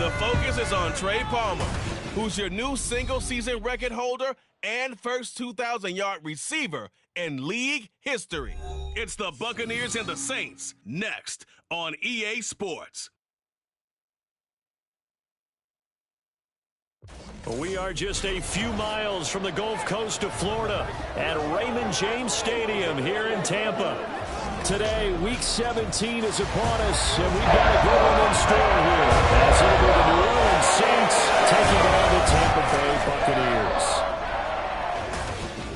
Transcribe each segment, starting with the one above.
The focus is on Trey Palmer, who's your new single-season record holder and first 2,000-yard receiver in league history. It's the Buccaneers and the Saints, next on EA Sports. We are just a few miles from the Gulf Coast of Florida at Raymond James Stadium here in Tampa. Today, Week 17 is upon us, and we've got a good one in store here, as it'll be the New Orleans Saints taking on the Tampa Bay Buccaneers.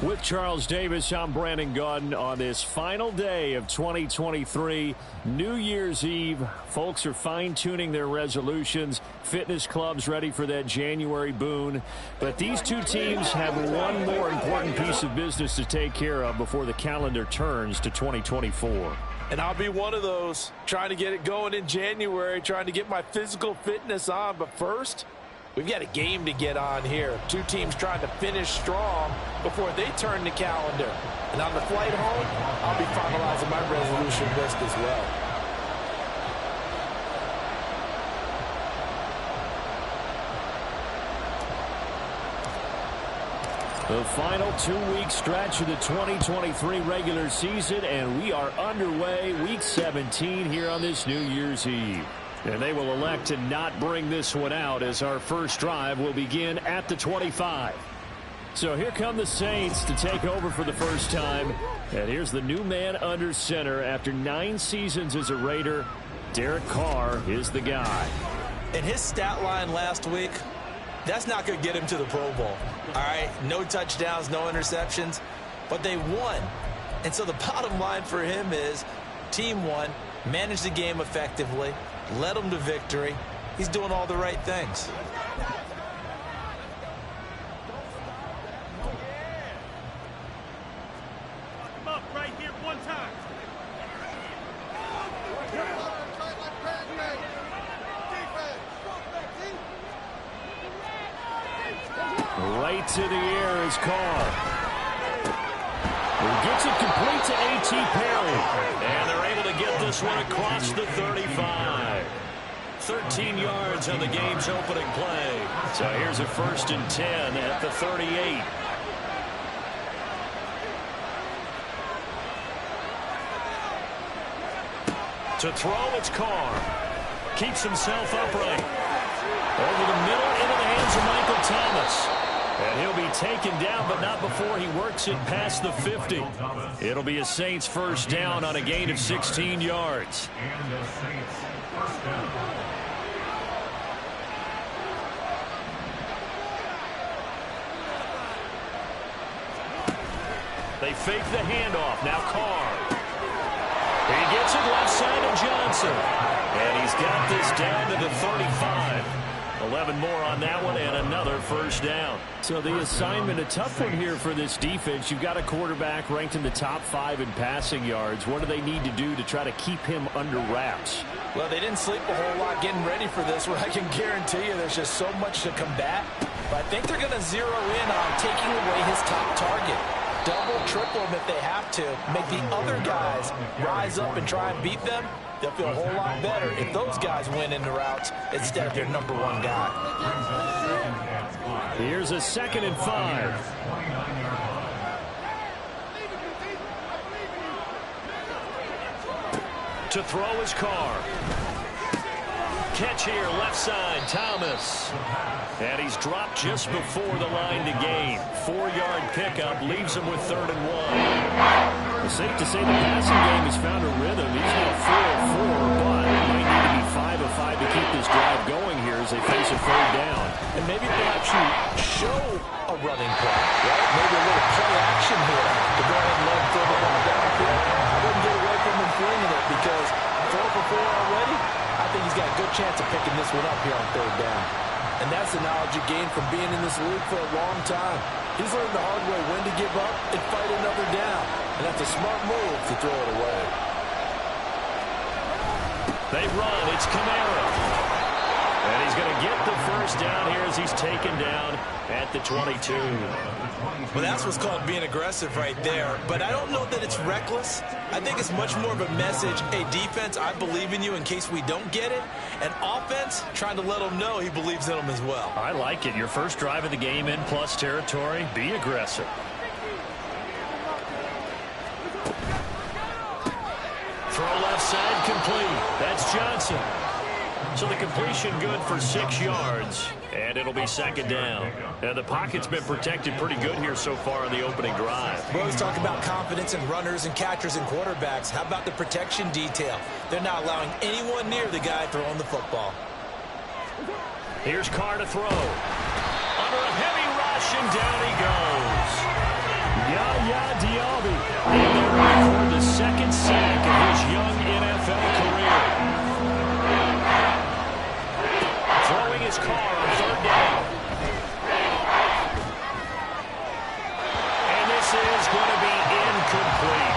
With Charles Davis, I'm Brandon Gaudin on this final day of 2023, New Year's Eve. Folks are fine-tuning their resolutions. Fitness clubs ready for that January boon. But these two teams have one more important piece of business to take care of before the calendar turns to 2024. And I'll be one of those, trying to get it going in January, trying to get my physical fitness on. But first, we've got a game to get on here. Two teams trying to finish strong before they turn the calendar. And on the flight home, I'll be finalizing my resolution list as well. The final 2-week stretch of the 2023 regular season, and we are underway, Week 17 here on this New Year's Eve. And they will elect to not bring this one out as our first drive will begin at the 25. So here come the Saints to take over for the first time. And here's the new man under center after 9 seasons as a Raider. Derek Carr is the guy. And his stat line last week, that's not going to get him to the Pro Bowl. All right, no touchdowns, no interceptions, but they won. And so the bottom line for him is team won, managed the game effectively, led them to victory. He's doing all the right things. Come up right here one time. Right to the air is Carr. He gets it complete to A.T. Perry. And they're able to get this one across the 35. 13 yards on the game's opening play. So here's a 1st and 10 at the 38. To throw, it's Carr. Keeps himself upright. Over the middle, into the hands of Michael Thomas. And he'll be taken down, but not before he works it past the 50. It'll be a Saints first down on a gain of 16 yards. They fake the handoff. Now Carr. He gets it left side to Johnson. And he's got this down to the 35. 11 more on that one and another first down. So the assignment, a tough one here for this defense. You've got a quarterback ranked in the top 5 in passing yards. What do they need to do to try to keep him under wraps? Well, they didn't sleep a whole lot getting ready for this one. I can guarantee you there's just so much to combat. But I think they're going to zero in on taking away his top target. Double, triple him if they have to. Make the other guys rise up and try and beat them. They'll feel a whole lot better if those guys win in the routes instead of their number 1 guy. Here's a 2nd and 5. To throw is Carr. Catch here, left side, Thomas. And he's dropped just before the line to gain. 4-yard pickup leaves him with 3rd and 1. It's safe to say the passing game has found a rhythm. He's now 4 of 4, but it might need to be 5 of 5 to keep this drive going here as they face a 3rd down. And maybe perhaps you show a running play, right? Maybe a little play action here to go ahead and let him throw the ball downfield. I wouldn't get away from him flinging it because 4 for 4 already. I think he's got a good chance of picking this one up here on 3rd down. And that's the knowledge you gain from being in this league for a long time. He's learned the hard way when to give up and fight another down. And that's a smart move to throw it away. They run. It's Kamara. And he's going to get the first down here as he's taken down at the 22. Well, that's what's called being aggressive right there. But I don't know that it's reckless. I think it's much more of a message. Hey, defense, I believe in you in case we don't get it. And offense, trying to let him know he believes in them as well. I like it. Your first drive of the game in plus territory. Be aggressive. Throw left side complete. That's Johnson. So the completion good for 6 yards, and it'll be second down. Now the pocket's been protected pretty good here so far in the opening drive. We always talk about confidence in runners and catchers and quarterbacks. How about the protection detail? They're not allowing anyone near the guy throwing the football. Here's Carr to throw. Under a heavy rush, and down he goes. Yaya Diaby. And they record the second sack of his young NFL career. Throwing his Carr on third down. And this is going to be incomplete.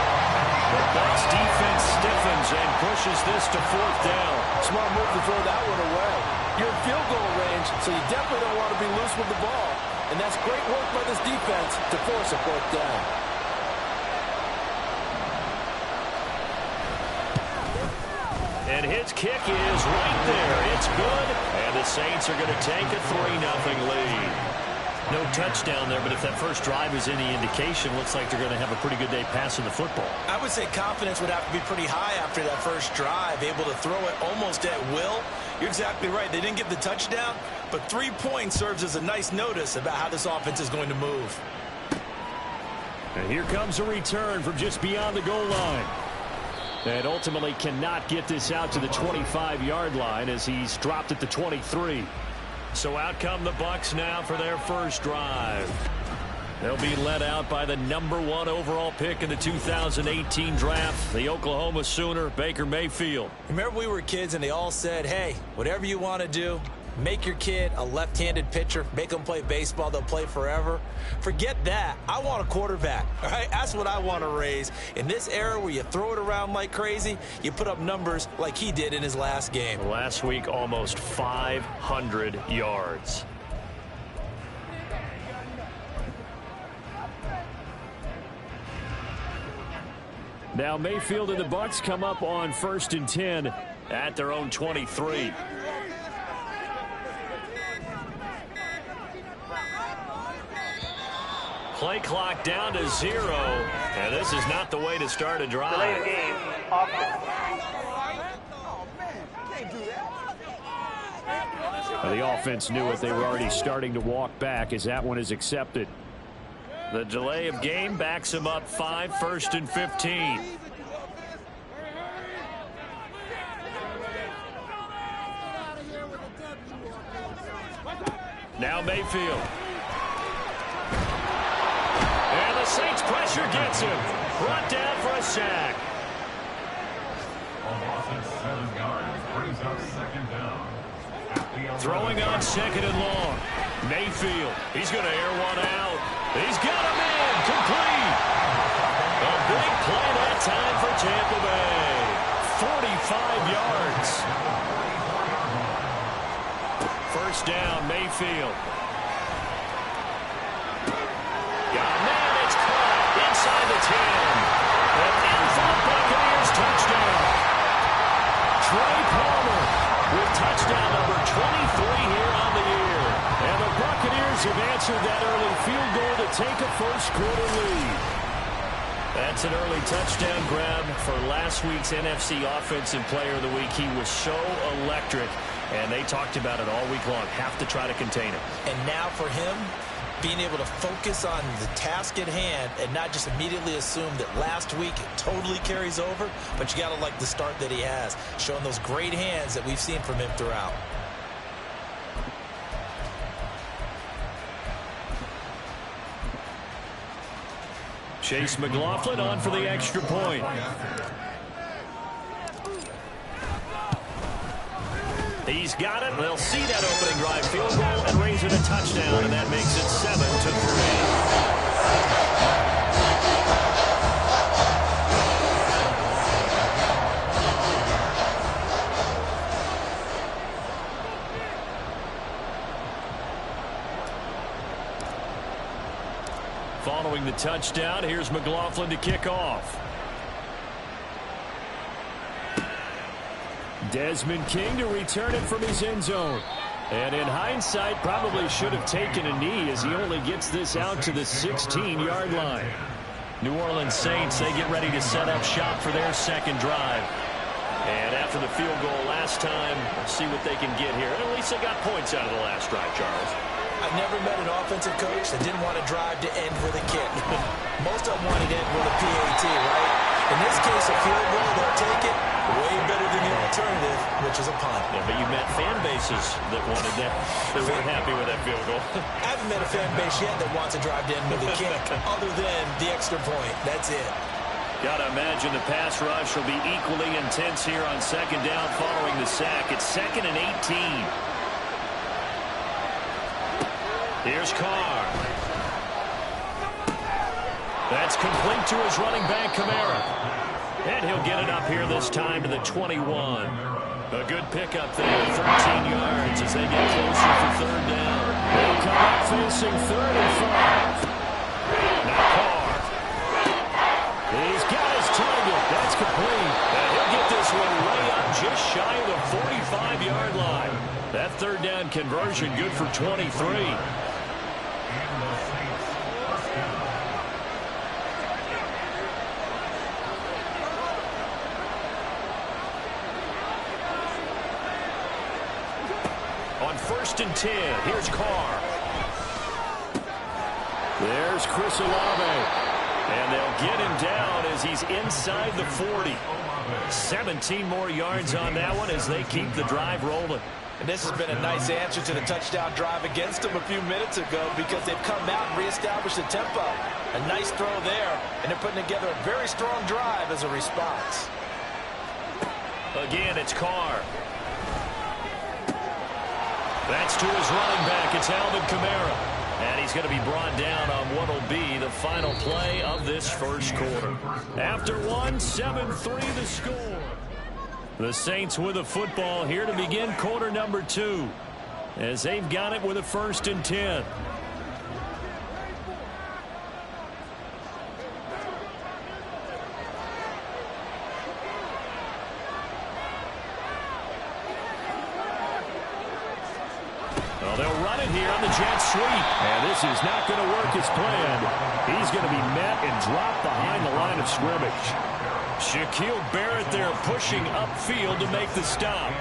The Bucs defense stiffens and pushes this to fourth down. Smart move to throw that one away. You're in field goal range, so you definitely don't want to be loose with the ball. And that's great work by this defense to force a fourth down. And his kick is right there. It's good. And the Saints are going to take a 3-0 lead. No touchdown there, but if that first drive is any indication, looks like they're going to have a pretty good day passing the football. I would say confidence would have to be pretty high after that first drive, able to throw it almost at will. You're exactly right. They didn't get the touchdown, but 3 points serves as a nice notice about how this offense is going to move. And here comes a return from just beyond the goal line. And ultimately cannot get this out to the 25-yard line as he's dropped at the 23. So out come the Bucs now for their first drive. They'll be led out by the #1 overall pick in the 2018 draft, the Oklahoma Sooner, Baker Mayfield. Remember we were kids and they all said, hey, whatever you want to do, make your kid a left-handed pitcher, make them play baseball, they'll play forever. Forget that. I want a quarterback, all right? That's what I want to raise. In this era where you throw it around like crazy, you put up numbers like he did in his last game. Last week, almost 500 yards. Now Mayfield and the Bucs come up on 1st and 10 at their own 23. Play clock down to 0, and this is not the way to start a drive. Delay the game. The offense knew it. They were already starting to walk back as that one is accepted. The delay of game backs him up 5, 1st and 15. Now Mayfield. And the Saints pressure gets him. Brought down for a sack. Throwing on 2nd and long. Mayfield. He's going to air one out. He's got him in. Complete. A big play that time for Tampa Bay. 45 yards. First down, Mayfield. Got a man. It's caught inside the 10. And in for the Buccaneers touchdown. Trey Palmer with touchdown number 23 here on the year. And the Buccaneers have answered that early field goal to take a first-quarter lead. That's an early touchdown grab for last week's NFC Offensive Player of the Week. He was so electric, and they talked about it all week long. Have to try to contain him. And now for him, being able to focus on the task at hand and not just immediately assume that last week it totally carries over, but you got to like the start that he has, showing those great hands that we've seen from him throughout. Chase McLaughlin on for the extra point. He's got it. They'll see that opening drive field goal and raise it a touchdown, and that makes it 7-3. Following the touchdown, here's McLaughlin to kick off. Desmond King to return it from his end zone. And in hindsight, probably should have taken a knee as he only gets this out to the 16-yard line. New Orleans Saints, they get ready to set up shop for their second drive. And after the field goal last time, see what they can get here. And at least they got points out of the last drive, Charles. I've never met an offensive coach that didn't want to drive to end with a kick. Most of them wanted to end with a PAT, right? In this case, a field goal, they'll take it. Way better than the alternative, which is a punt. Yeah, but you met fan bases that wanted that. They weren't happy with that field goal. I haven't met a fan base yet that wants to drive to end with a kick, other than the extra point. That's it. Got to imagine the pass rush will be equally intense here on second down following the sack. It's 2nd and 18. Here's Carr. That's complete to his running back, Kamara. And he'll get it up here this time to the 21. A good pickup there, 13 yards as they get closer for third down. They'll come up facing 3rd and 5. Now Carr. He's got his target. That's complete. And he'll get this one way up just shy of the 45-yard line. That third down conversion good for 23. On 1st and 10, here's Carr. There's Chris Olave. And they'll get him down as he's inside the 40. 17 more yards on that one as they keep the drive rolling. And this has been a nice answer to the touchdown drive against them a few minutes ago because they've come out and reestablished the tempo. A nice throw there, and they're putting together a very strong drive as a response. Again, it's Carr. That's to his running back. It's Alvin Kamara. And he's going to be brought down on what will be the final play of this first quarter. After one, 7-3 the score. The Saints with the football here to begin quarter number 2 as they've got it with a 1st and 10. Well, they'll run it here on the jet sweep. And this is not going to work as planned. He's going to be met and dropped behind the line of scrimmage. Shaquille Barrett there pushing upfield to make the stop.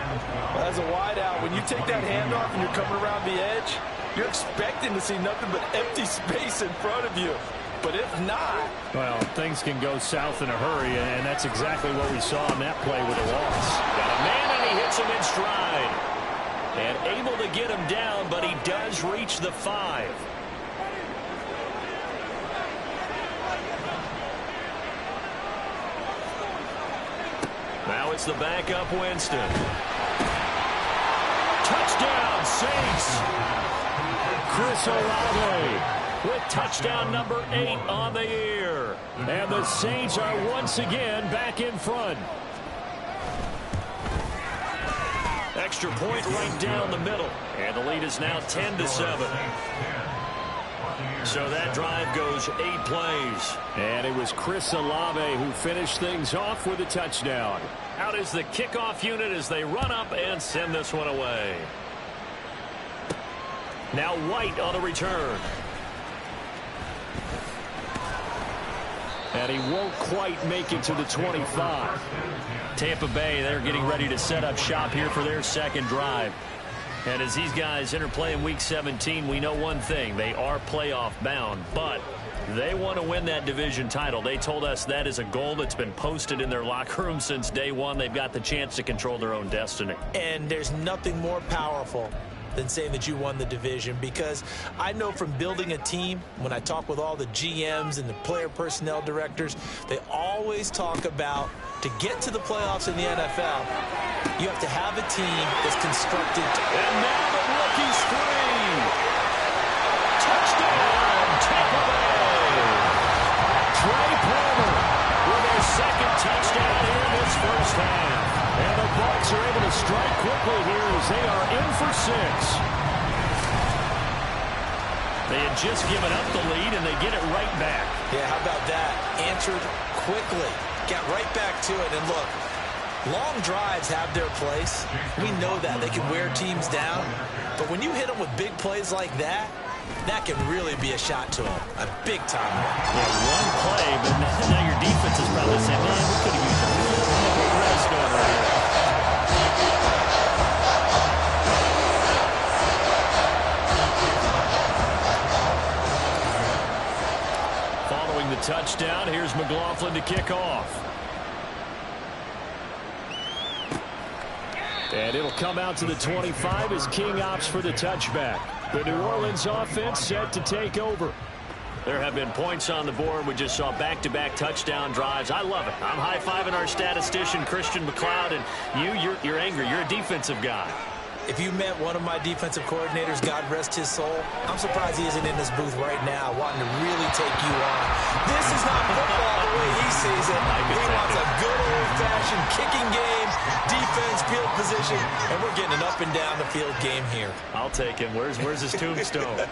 Well, as a wideout, when you take that handoff and you're coming around the edge, you're expecting to see nothing but empty space in front of you. But if not... Well, things can go south in a hurry, and that's exactly what we saw on that play with a loss. Got a man, and he hits him in stride. And able to get him down, but he does reach the 5. Now it's the backup Winston. Touchdown, Saints. Chris Olave with touchdown number 8 on the year. And the Saints are once again back in front. Extra point right down the middle. And the lead is now 10-7. So that drive goes 8 plays. And it was Chris Olave who finished things off with a touchdown. Out is the kickoff unit as they run up and send this one away. Now White on the return. And he won't quite make it to the 25. Tampa Bay, they're getting ready to set up shop here for their second drive. And as these guys interplay in Week 17, we know one thing. They are playoff bound, but they want to win that division title. They told us that is a goal that's been posted in their locker room since day one. They've got the chance to control their own destiny. And there's nothing more powerful than saying that you won the division, because I know from building a team, when I talk with all the GMs and the player personnel directors, they always talk about to get to the playoffs in the NFL, you have to have a team that's constructed. And now the rookie screen. Touchdown, Tampa Bay. Trey Palmer with their second touchdown here in this first half. And the Bucs are able to strike quickly here as they are in for 6. They had just given up the lead, and they get it right back. Yeah, how about that? Answered quickly. Got right back to it. And look, long drives have their place. We know that. They can wear teams down. But when you hit them with big plays like that, that can really be a shot to them. A big-time one. Yeah, one play, but now your defense is probably saying, man, we could have used a little more rest over here. Following the touchdown, here's McLaughlin to kick off. And it'll come out to the 25 as King opts for the touchback. The New Orleans offense set to take over. There have been points on the board. We just saw back-to-back touchdown drives. I love it. I'm high-fiving our statistician, Christian McLeod, and you're angry. You're a defensive guy. If you met one of my defensive coordinators, God rest his soul, I'm surprised he isn't in this booth right now wanting to really take you on. This is not football the way he sees it. He wants a good old-fashioned kicking game, defense, field position, and we're getting an up-and-down-the-field game here. I'll take him. Where's his tombstone?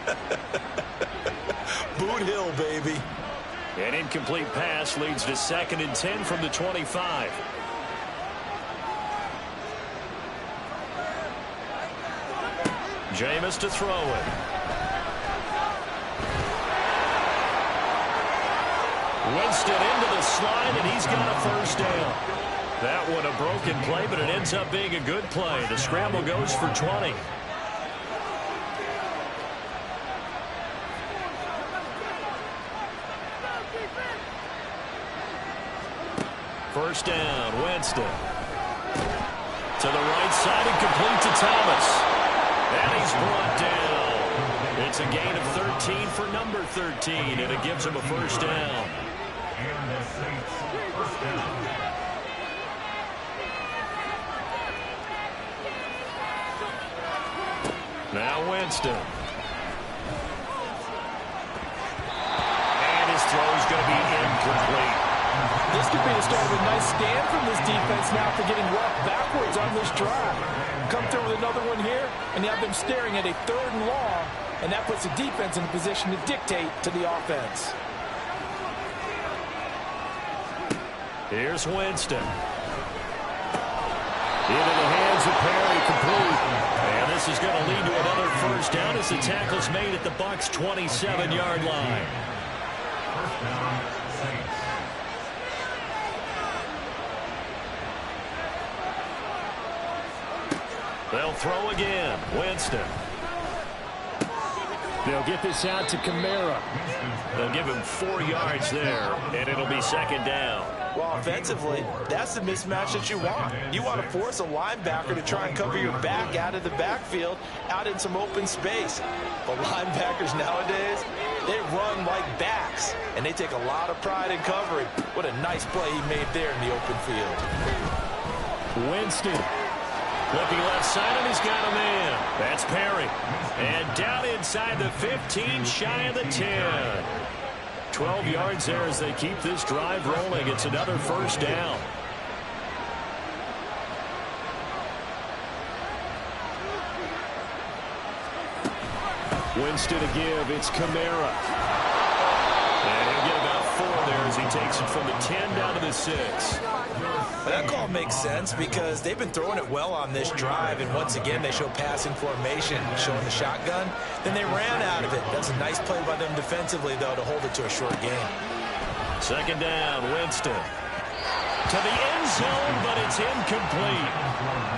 Boot Hill, baby. An incomplete pass leads to 2nd and 10 from the 25. Jameis to throw it. Winston into the slide, and he's got a first down. That one a broken play, but it ends up being a good play. The scramble goes for 20. First down, Winston. To the right side and complete to Thomas. And he's brought down. It's a gain of 13 for number 13, and it gives him a first down. Now Winston. And his throw is going to be incomplete. This could be the start of a nice stand from this defense now for getting rocked backwards on this drive. Come through with another one here, and you have them staring at a 3rd and long, and that puts the defense in a position to dictate to the offense. Here's Winston. Into the hands of Perry, complete. And this is going to lead to another first down as the tackle's made at the Bucs' 27-yard line. First down, Saints. They'll throw again. Winston. They'll get this out to Kamara. They'll give him 4 yards there, and it'll be 2nd down. Well, offensively, that's the mismatch that you want. You want to force a linebacker to try and cover your back out of the backfield, out in some open space. But linebackers nowadays, they run like backs, and they take a lot of pride in covering. What a nice play he made there in the open field. Winston. Flipping left side, and he's got a man. That's Perry. And down inside the 15, shy of the 10. 12 yards there as they keep this drive rolling. It's another first down. Winston to give. It's Kamara. And he'll get about 4 there as he takes it from the 10 down to the 6. That call makes sense because they've been throwing it well on this drive, and once again they show passing formation, showing the shotgun. Then they ran out of it. That's a nice play by them defensively, though, to hold it to a short game. 2nd down, Winston. To the end zone, but it's incomplete.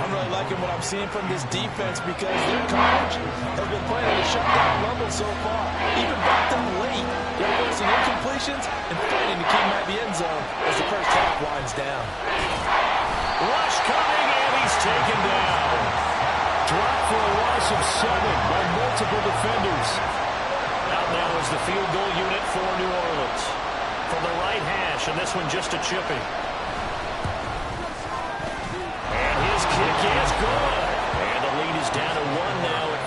I'm really liking what I'm seeing from this defense because their coverage has been playing at a shutdown level so far. Even back them late, they're forcing incompletions and fighting to keep them at the end zone as the first half winds down. Rush coming, and he's taken down. Dropped for a loss of 7 by multiple defenders. Out now is the field goal unit for New Orleans. From the right hash, and this one just a chipping. And his kick is good. And the lead is down to 1 now at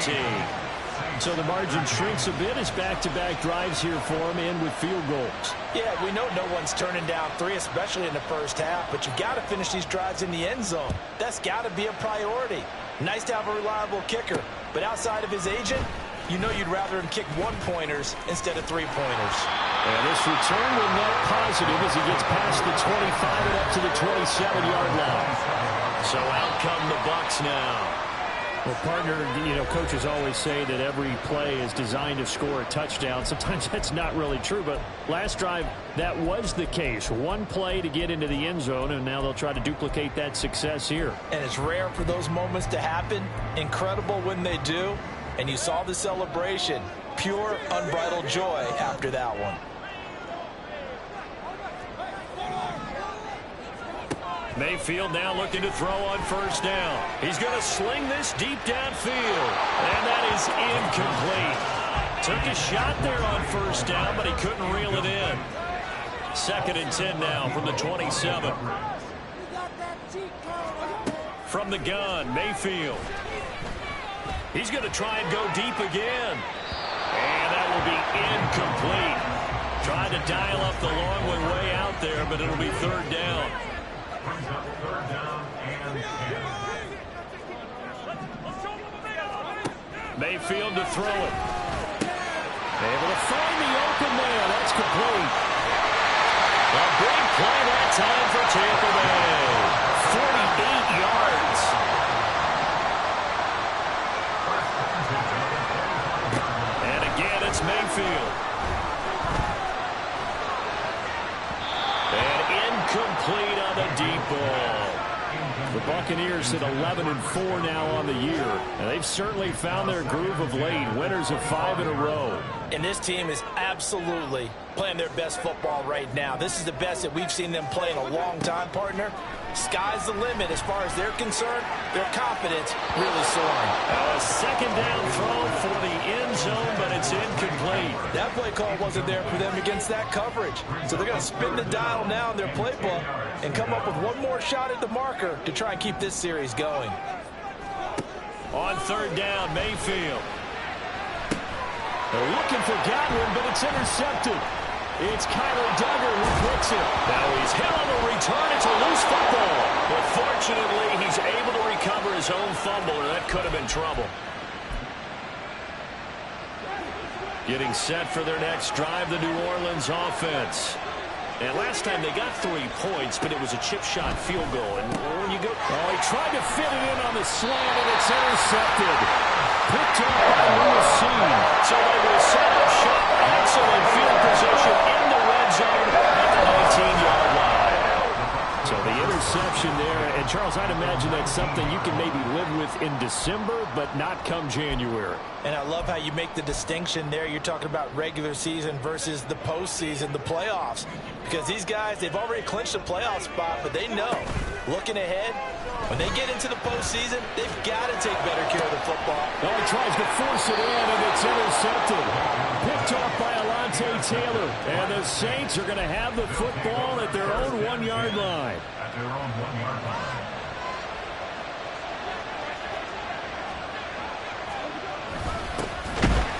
14-13. So the margin shrinks a bit as back-to-back drives here for him and with field goals. Yeah, we know no one's turning down 3, especially in the first half, but you've got to finish these drives in the end zone. That's got to be a priority. Nice to have a reliable kicker, but outside of his agent, you know you'd rather him kick one-pointers instead of three-pointers. And this return will net positive as he gets past the 25 and up to the 27-yard line. So out come the Bucs now. Well, partner, coaches always say that every play is designed to score a touchdown. Sometimes that's not really true, but last drive, that was the case. One play to get into the end zone, and now they'll try to duplicate that success here. And it's rare for those moments to happen. Incredible when they do. And you saw the celebration. Pure, unbridled joy after that one. Mayfield now looking to throw on first down. He's going to sling this deep downfield. And that is incomplete. Took a shot there on first down, but he couldn't reel it in. 2nd and 10 now from the 27. From the gun, Mayfield. He's going to try and go deep again. And that will be incomplete. Tried to dial up the long one way out there, but it'll be 3rd down. Mayfield to throw it. Able to find the open man. That's complete. A big play that time for Tampa Bay. 48 yards. And again, it's Mayfield. And incomplete on the deep ball. The Buccaneers sit 11-4 now on the year, and they've certainly found their groove of late, winners of 5 in a row. And this team is absolutely playing their best football right now. This is the best that we've seen them play in a long time, partner. Sky's the limit as far as they're concerned. Their confidence really soaring. A 2nd down throw for the end zone, but it's incomplete. That play call wasn't there for them against that coverage. So they're going to spin the dial now in their playbook and come up with one more shot at the marker to try and keep this series going. On 3rd down, Mayfield. They're looking for Godwin, but it's intercepted. It's Kyler Duggar who picks it. Now he's hit on the return. It's a loose football. But fortunately, he's able to recover his own fumble, or that could have been trouble. Getting set for their next drive, the New Orleans offense. And last time they got 3 points, but it was a chip shot field goal. And when you go... Oh, he tried to fit it in on the slant, and it's intercepted. Picked up by Lewis. So they will set up shop. Excellent field position in the red zone at the 19-yard line. So the interception there. And, Charles, I'd imagine that's something you can maybe live with in December, but not come January. And I love how you make the distinction there. You're talking about regular season versus the postseason, the playoffs. Because these guys, they've already clinched a playoff spot, but they know, looking ahead, when they get into the postseason, they've got to take better care of the football. Oh, he tries to force it in, and it's intercepted. Picked off by Alontae Taylor. And the Saints are going to have the football at their own 1-yard line.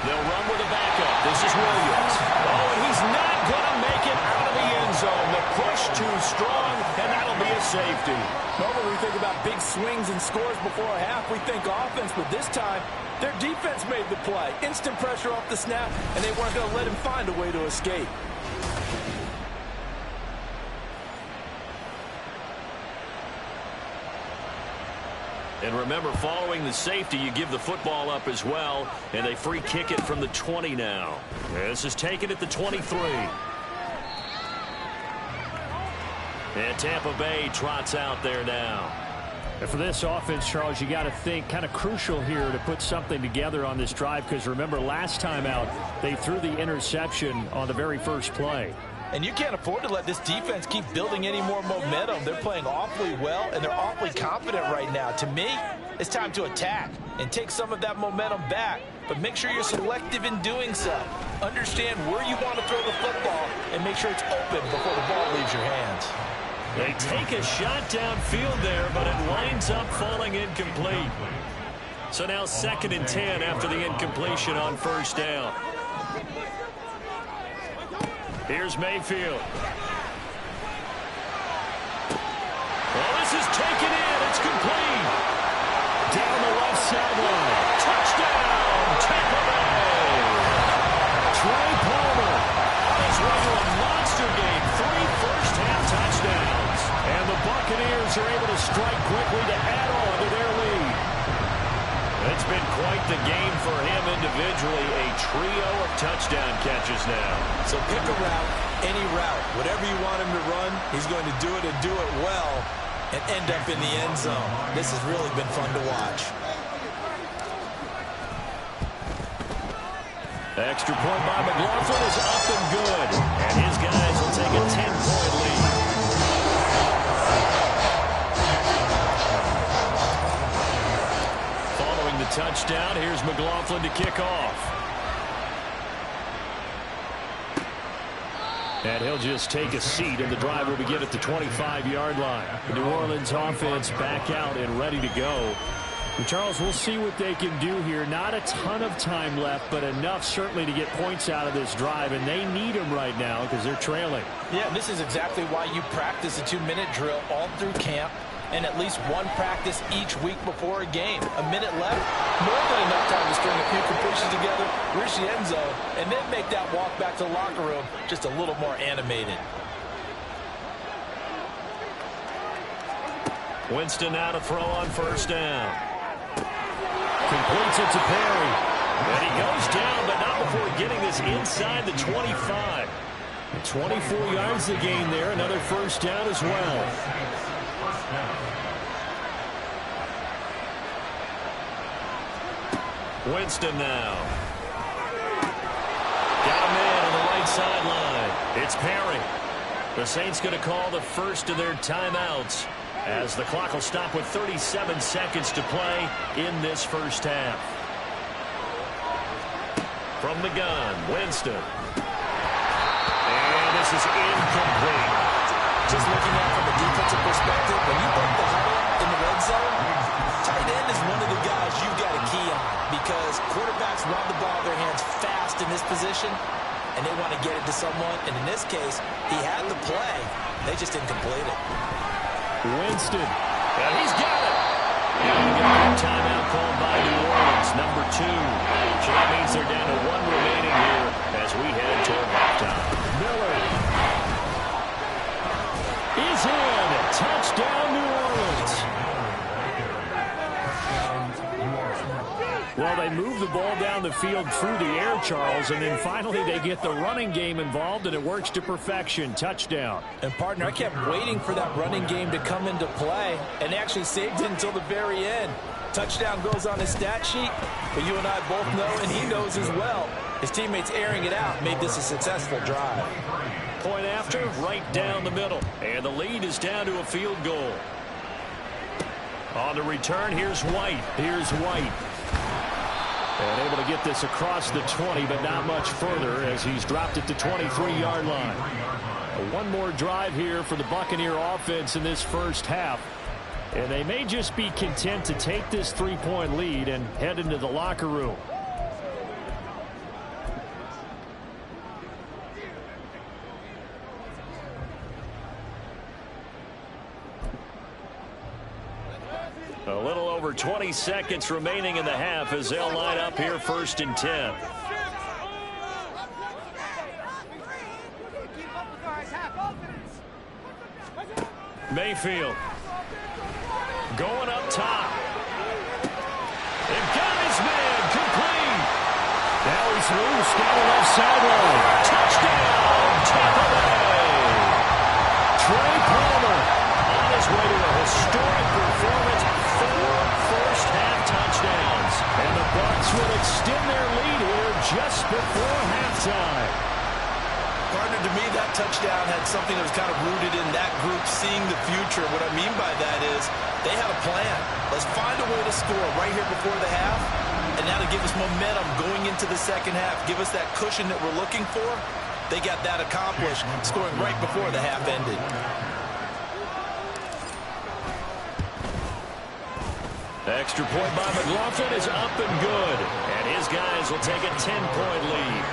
They'll run with a backup. This is Williams. Oh, and he's not going to make it out of the end zone. The push too strong, and that'll be a safety. Normally we think about big swings and scores before a half. We think offense, but this time their defense made the play. Instant pressure off the snap, and they weren't going to let him find a way to escape. And remember, following the safety, you give the football up as well, and they free kick it from the 20 now. This is taken at the 23. And Tampa Bay trots out there now. And for this offense, Charles, you got to think kind of crucial here to put something together on this drive, because remember, last time out, they threw the interception on the very first play. And you can't afford to let this defense keep building any more momentum. They're playing awfully well, and they're awfully confident right now. To me, it's time to attack and take some of that momentum back. But make sure you're selective in doing so. Understand where you want to throw the football and make sure it's open before the ball leaves your hands. They take a shot downfield there, but it winds up falling incomplete. So now 2nd and 10 after the incompletion on first down. Here's Mayfield. Well, this is taken in. It's complete. Down the left sideline. Touchdown, Tampa Bay. Chargers are able to strike quickly to add on to their lead. It's been quite the game for him individually. A trio of touchdown catches now. So pick a route, any route. Whatever you want him to run, he's going to do it and do it well and end up in the end zone. This has really been fun to watch. Extra point by McLaughlin is up and good. And his guys will take a 10-point lead. Following the touchdown, here's McLaughlin to kick off. And he'll just take a seat, and the drive will begin at the 25-yard line. The New Orleans offense back out and ready to go. And Charles, we'll see what they can do here. Not a ton of time left, but enough certainly to get points out of this drive, and they need them right now because they're trailing. Yeah, and this is exactly why you practice a 2-minute drill all through camp and at least one practice each week before a game. A minute left, more than enough time to string a few completions together, reach the end zone, and then make that walk back to the locker room just a little more animated. Winston now to throw on first down. Completes it to Perry. And he goes down, but not before getting this inside the 25. 24 yards to gain there. Another first down as well. Winston now. Got a man on the right sideline. It's Perry. The Saints going to call the first of their timeouts, as the clock will stop with 37 seconds to play in this first half. From the gun, Winston. And this is incomplete. Just looking at it from a defensive perspective, when you break the huddle in the red zone, tight end is one of the guys you've got to key on, because quarterbacks run the ball in their hands fast in this position, and they want to get it to someone. And in this case, he had the play. They just didn't complete it. Winston. And he's got it. And a timeout called by New Orleans, number 2. So that means they're down to 1 remaining here as we head toward halftime. Miller is in. Touchdown, New Orleans. Well, they move the ball down the field through the air, Charles, and then finally they get the running game involved, and it works to perfection. Touchdown. And, partner, I kept waiting for that running game to come into play, and they actually saved it until the very end. Touchdown goes on his stat sheet, but you and I both know, and he knows as well, his teammates airing it out made this a successful drive. Point after, right down the middle, and the lead is down to a field goal. On the return, here's White. And able to get this across the 20, but not much further as he's dropped it to 23-yard line. One more drive here for the Buccaneer offense in this first half. And they may just be content to take this 3-point lead and head into the locker room. A little over 20 seconds remaining in the half as they'll line up here 1st and 10. Mayfield going up top. And got his man complete. Now he's loose down the left sideline. Touchdown, Tampa Bay. Trey Palmer on his way to a historic performance. 4 first-half touchdowns. And the Bucs will extend their lead here just before halftime. Partner, to me, that touchdown had something that was kind of rooted in that group seeing the future. What I mean by that is they had a plan. Let's find a way to score right here before the half, and that'll give us momentum going into the second half, give us that cushion that we're looking for. They got that accomplished, scoring right before the half ended. Extra point by McLaughlin is up and good, and his guys will take a 10-point lead.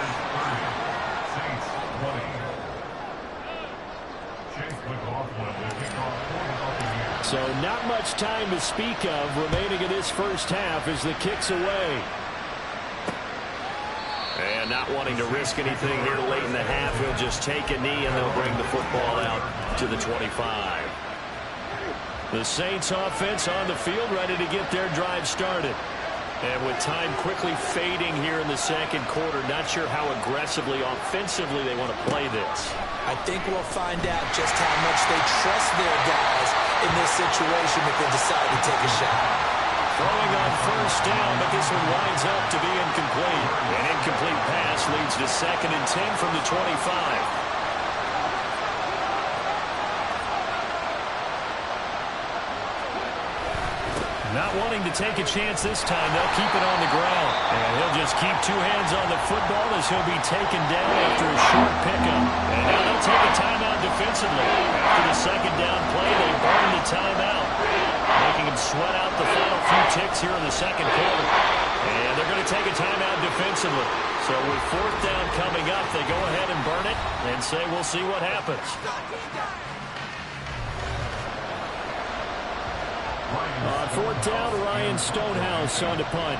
So not much time to speak of remaining in this first half as the kick's away. And not wanting to risk anything here late in the half, he'll just take a knee and they'll bring the football out to the 25. The Saints offense on the field, ready to get their drive started. And with time quickly fading here in the second quarter, not sure how aggressively, offensively they want to play this. I think we'll find out just how much they trust their guys in this situation if they decide to take a shot. Throwing on first down, but this one winds up to be incomplete. An incomplete pass leads to 2nd and 10 from the 25. Not wanting to take a chance this time, they'll keep it on the ground. And he'll just keep 2 hands on the football as he'll be taken down after a short pickup. And now they'll take a timeout defensively. After the second down play, they burn the timeout, making him sweat out the final few ticks here in the second quarter. And they're going to take a timeout defensively. So with 4th down coming up, they go ahead and burn it and say we'll see what happens. On 4th down, Ryan Stonehouse on to punt.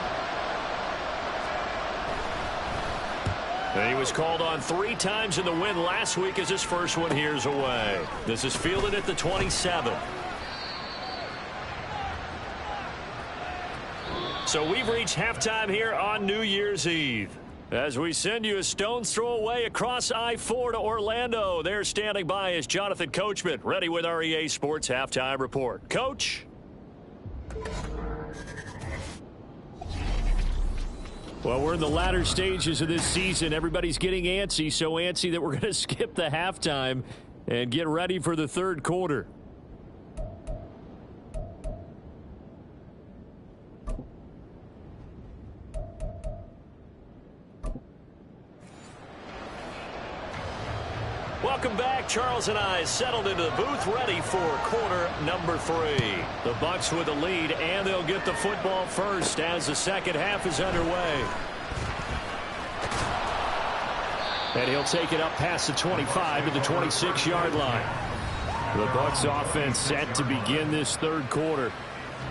And he was called on 3 times in the win last week as his first one here's away. This is fielded at the 27. So we've reached halftime here on New Year's Eve. As we send you a stone's throw away across I-4 to Orlando. There standing by is Jonathan Coachman, ready with our EA Sports Halftime Report. Coach? Well, we're in the latter stages of this season. Everybody's getting antsy, so antsy that we're going to skip the halftime and get ready for the third quarter. Welcome back. Charles and I settled into the booth, ready for quarter number 3. The Bucs with the lead, and they'll get the football first as the second half is underway. And he'll take it up past the 25 to the 26-yard line. The Bucs offense set to begin this third quarter.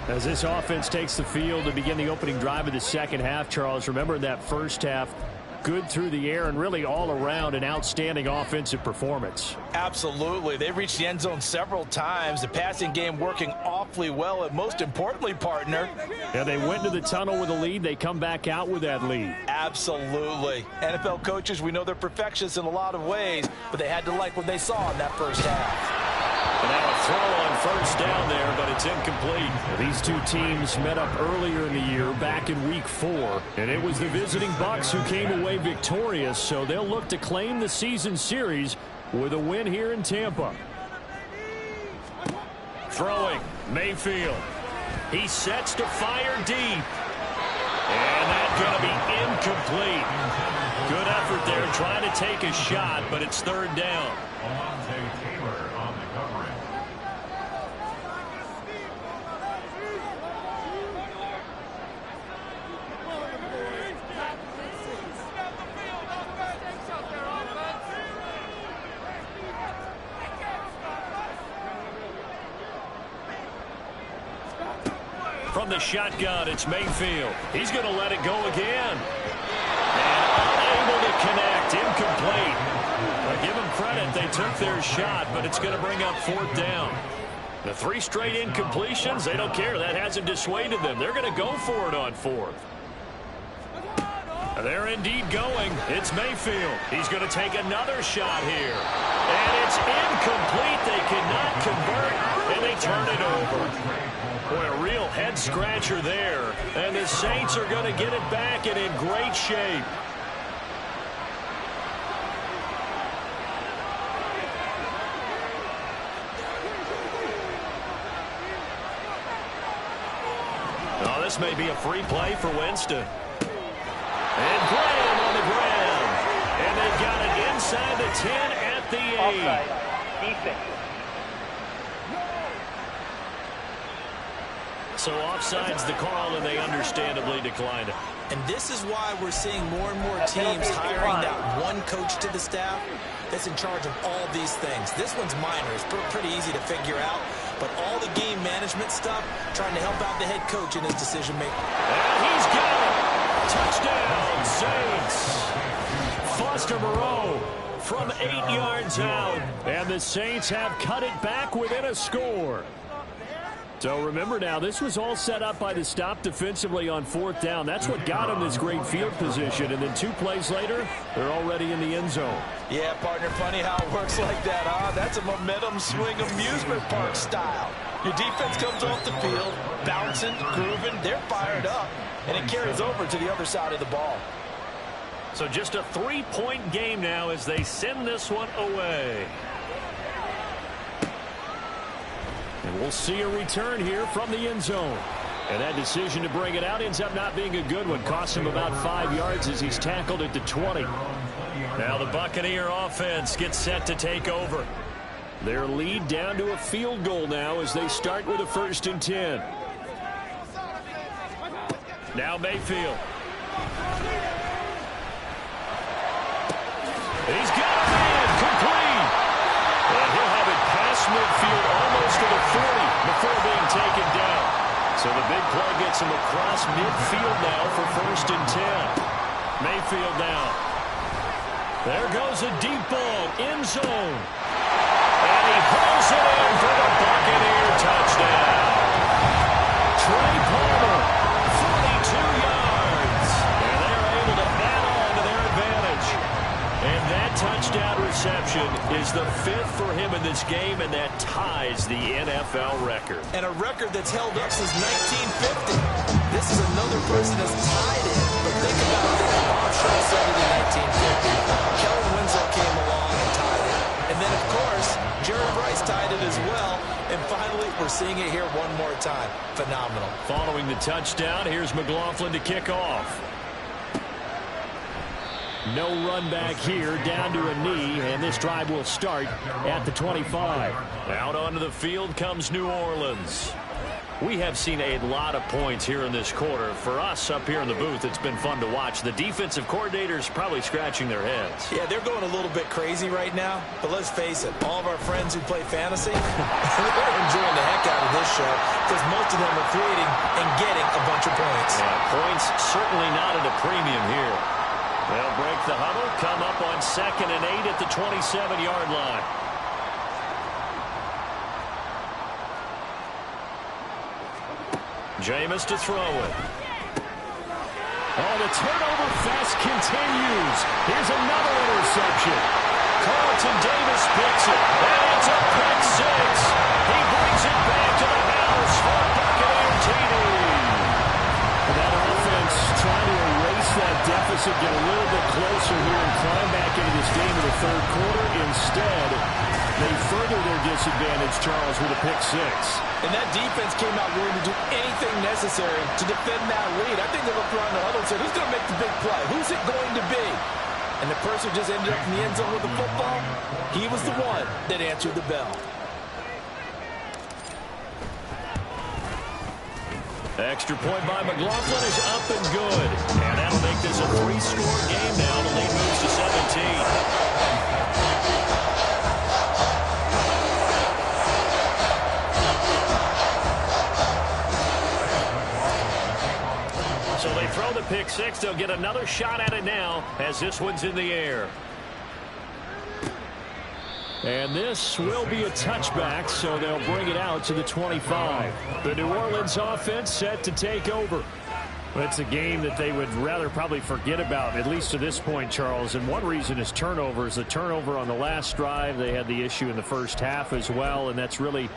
As this offense takes the field to begin the opening drive of the second half, Charles, remember that first half, good through the air and really all around an outstanding offensive performance. Absolutely. They reached the end zone several times. The passing game working awfully well, and most importantly, partner. Yeah, they went to the tunnel with a lead. They come back out with that lead. Absolutely. NFL coaches, we know they're perfectionists in a lot of ways, but they had to like what they saw in that first half. And now a throw on first down there, but it's incomplete. These two teams met up earlier in the year, back in week 4, and it was the visiting Bucs who came away victorious, so they'll look to claim the season series with a win here in Tampa. Throwing, Mayfield. He sets to fire deep. And that's going to be incomplete. Good effort there trying to take a shot, but it's third down. From the shotgun, it's Mayfield. He's going to let it go again. And unable to connect. Incomplete. I give them credit. They took their shot, but it's going to bring up 4th down. The 3 straight incompletions, they don't care. That hasn't dissuaded them. They're going to go for it on 4th. They're indeed going. It's Mayfield. He's going to take another shot here. And it's incomplete. They cannot convert, and they turn it over. Boy, a real head-scratcher there. And the Saints are going to get it back and in great shape. Oh, this may be a free play for Winston. And Graham on the ground. And they've got it inside the 10 at the 8. Offside. Defense. So offside's the call, and they understandably declined it. And this is why we're seeing more and more teams hiring that one coach to the staff that's in charge of all these things. This one's minor. It's pretty easy to figure out. But all the game management stuff, trying to help out the head coach in his decision-making. And he's got it. Touchdown, Saints. Foster Moreau from 8 yards out. And the Saints have cut it back within a score. So remember now, this was all set up by the stop defensively on 4th down. That's what got him this great field position. And then 2 plays later, they're already in the end zone. Yeah, partner, funny how it works like that, huh? That's a momentum swing amusement park style. Your defense comes off the field, bouncing, grooving, they're fired up, and it carries over to the other side of the ball. So just a 3-point game now as they send this one away. And we'll see a return here from the end zone. And that decision to bring it out ends up not being a good one. Costs him about 5 yards as he's tackled at the 20. Now the Buccaneer offense gets set to take over. Their lead down to a field goal now as they start with a 1st and 10. Now Mayfield. He's got a man complete. And he'll have it past midfield almost to the 40 before being taken down. So the big play gets him across midfield now for 1st and 10. Mayfield now. There goes a deep ball, end zone. And he pulls it in for the Buccaneer touchdown. Trey Palmer, 42 yards. And they're able to add on to their advantage. And that touchdown reception is the 5th for him in this game, and that ties the NFL record. And a record that's held up since 1950. This is another person that's tied it. But think about it. Bob Shaw said it in 1950. Kellen Winslow came along and tied it. And then, of course, Jerry Rice tied it as well. And finally, we're seeing it here one more time. Phenomenal. Following the touchdown, here's McLaughlin to kick off. No run back here, down to a knee, and this drive will start at the 25. Out onto the field comes New Orleans. We have seen a lot of points here in this quarter. For us up here in the booth, it's been fun to watch. The defensive coordinators probably scratching their heads. Yeah, they're going a little bit crazy right now, but let's face it, all of our friends who play fantasy, they're enjoying the heck out of this show because most of them are creating and getting a bunch of points. Yeah, points certainly not at a premium here. They'll break the huddle, come up on 2nd and 8 at the 27-yard line. Jameis to throw it. Oh, the turnover fest continues. Here's another interception. Carlton Davis picks it, and it's a pick 6. He brings it back to the house for Buccaneer TD. That offense trying to erase that deficit, get a little bit closer here and climb back into this game in the 3rd quarter. Instead, they further their disadvantage, Charles, with a pick 6. And that defense came out willing to do anything necessary to defend that lead. I think they looked around the huddle and said, who's going to make the big play? Who's it going to be? And the person who just ended up in the end zone with the football, he was the one that answered the bell. Extra point by McLaughlin is up and good. And that'll make this a 3-score game now. The lead moves to 17. So they throw the pick 6. They'll get another shot at it now as this one's in the air. And this will be a touchback, so they'll bring it out to the 25. The New Orleans offense set to take over. It's a game that they would rather probably forget about, at least to this point, Charles. And one reason is turnovers. The turnover on the last drive, they had the issue in the first half as well, and that's really,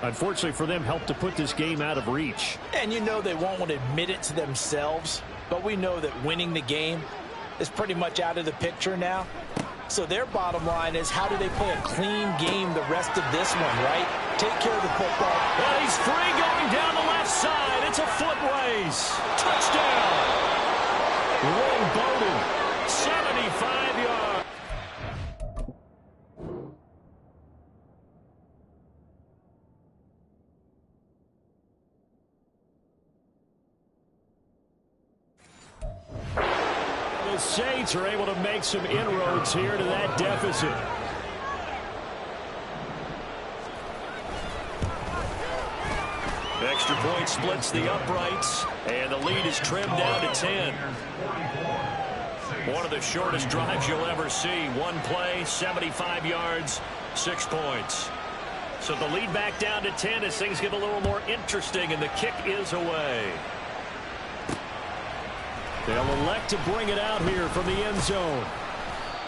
unfortunately for them, helped to put this game out of reach. And you know they won't want to admit it to themselves, but we know that winning the game is pretty much out of the picture now. So their bottom line is, how do they play a clean game the rest of this one, right? Take care of the football. And he's free going down the left side. It's a foot race. Touchdown. Wayne Bowden, 75 yards. The Saints are able to make some inroads here to that deficit. Extra point splits the uprights, and the lead is trimmed down to 10. One of the shortest drives you'll ever see. One play, 75 yards, 6 points. So the lead back down to 10 as things get a little more interesting, and the kick is away. They'll elect to bring it out here from the end zone.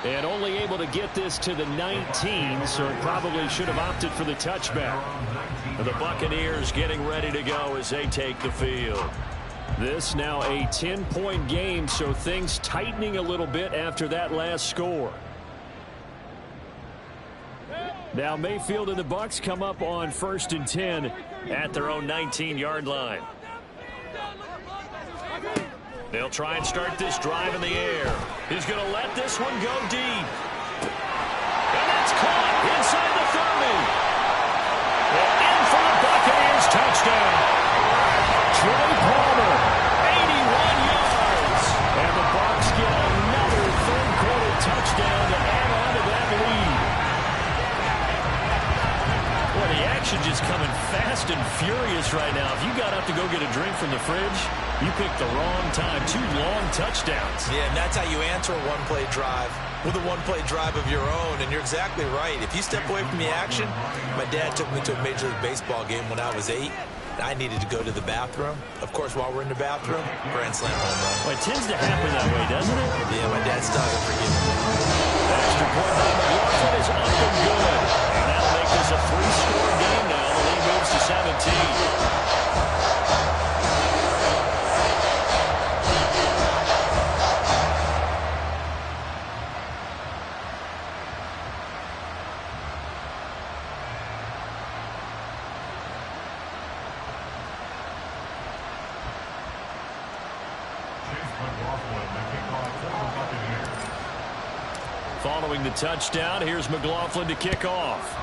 And only able to get this to the 19, so probably should have opted for the touchback. The Buccaneers getting ready to go as they take the field. This now a 10-point game, so things tightening a little bit after that last score. Now Mayfield and the Bucs come up on 1st and 10 at their own 19-yard line. They'll try and start this drive in the air. He's going to let this one go deep. And that's caught inside the 30. And in for the Buccaneers touchdown. Troy Palmer, 81 yards. And the Bucs get another third-quarter touchdown to add on to that lead. Well, the action just coming fast and furious right now. If you got up to go get a drink from the fridge, you picked the wrong time. 2 long touchdowns. Yeah, and that's how you answer a one-play drive with a one-play drive of your own. And you're exactly right. If you step away from the action, my dad took me to a Major League Baseball game when I was 8. I needed to go to the bathroom. Of course, while we're in the bathroom, grand slam home run. Well, it tends to happen that way, doesn't it? Yeah, my dad still hasn't forgiven me. Extra point by McLaughlin is up and good. And that'll make this a 3-score game now. The lead moves to 17. Following the touchdown, here's McLaughlin to kick off.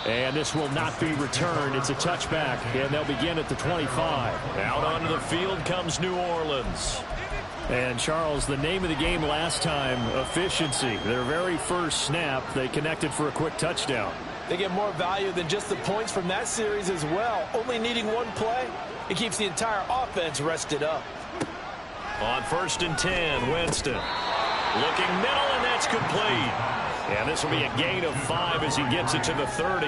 And this will not be returned. It's a touchback, and they'll begin at the 25. Out onto the field comes New Orleans. And, Charles, the name of the game last time, efficiency. Their very first snap, they connected for a quick touchdown. They get more value than just the points from that series as well. Only needing one play, it keeps the entire offense rested up. On 1st and 10, Winston. Looking middle, and that's complete. And this will be a gain of 5 as he gets it to the 30.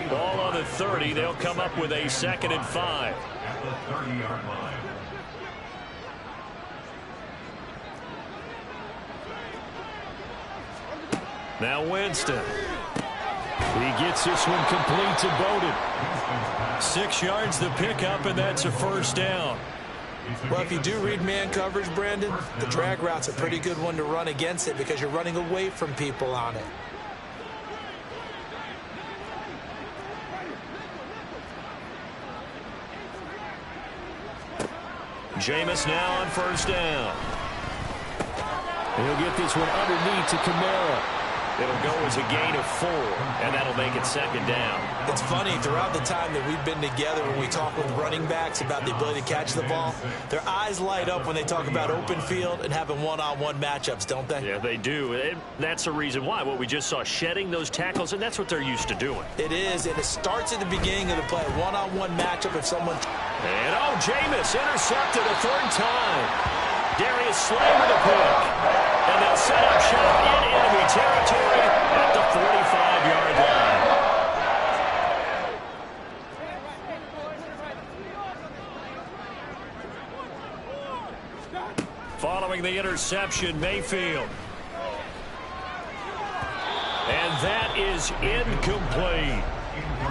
Ball on the 30. They'll come up with a 2nd and 5. At the 30-yard line. Now Winston. He gets this one complete to Bowden. 6 yards the pickup, and that's a first down. Well, if you do read man coverage, Brandon, the drag route's a pretty good one to run against it because you're running away from people on it. Jameis now on 1st down. He'll get this one underneath to Kamara. It'll go as a gain of 4, and that'll make it 2nd down. It's funny, throughout the time that we've been together, when we talk with running backs about the ability to catch the ball, their eyes light up when they talk about open field and having one-on-one matchups, don't they? Yeah, they do. And that's the reason why. What we just saw, shedding those tackles, and that's what they're used to doing. It is, and it starts at the beginning of the play. One-on-one matchup if someone... And, Jameis intercepted a 3rd time. Darius Slay with a pick. And they'll set up shop in enemy territory at the 45-yard line. Following the interception, Mayfield. And that is incomplete.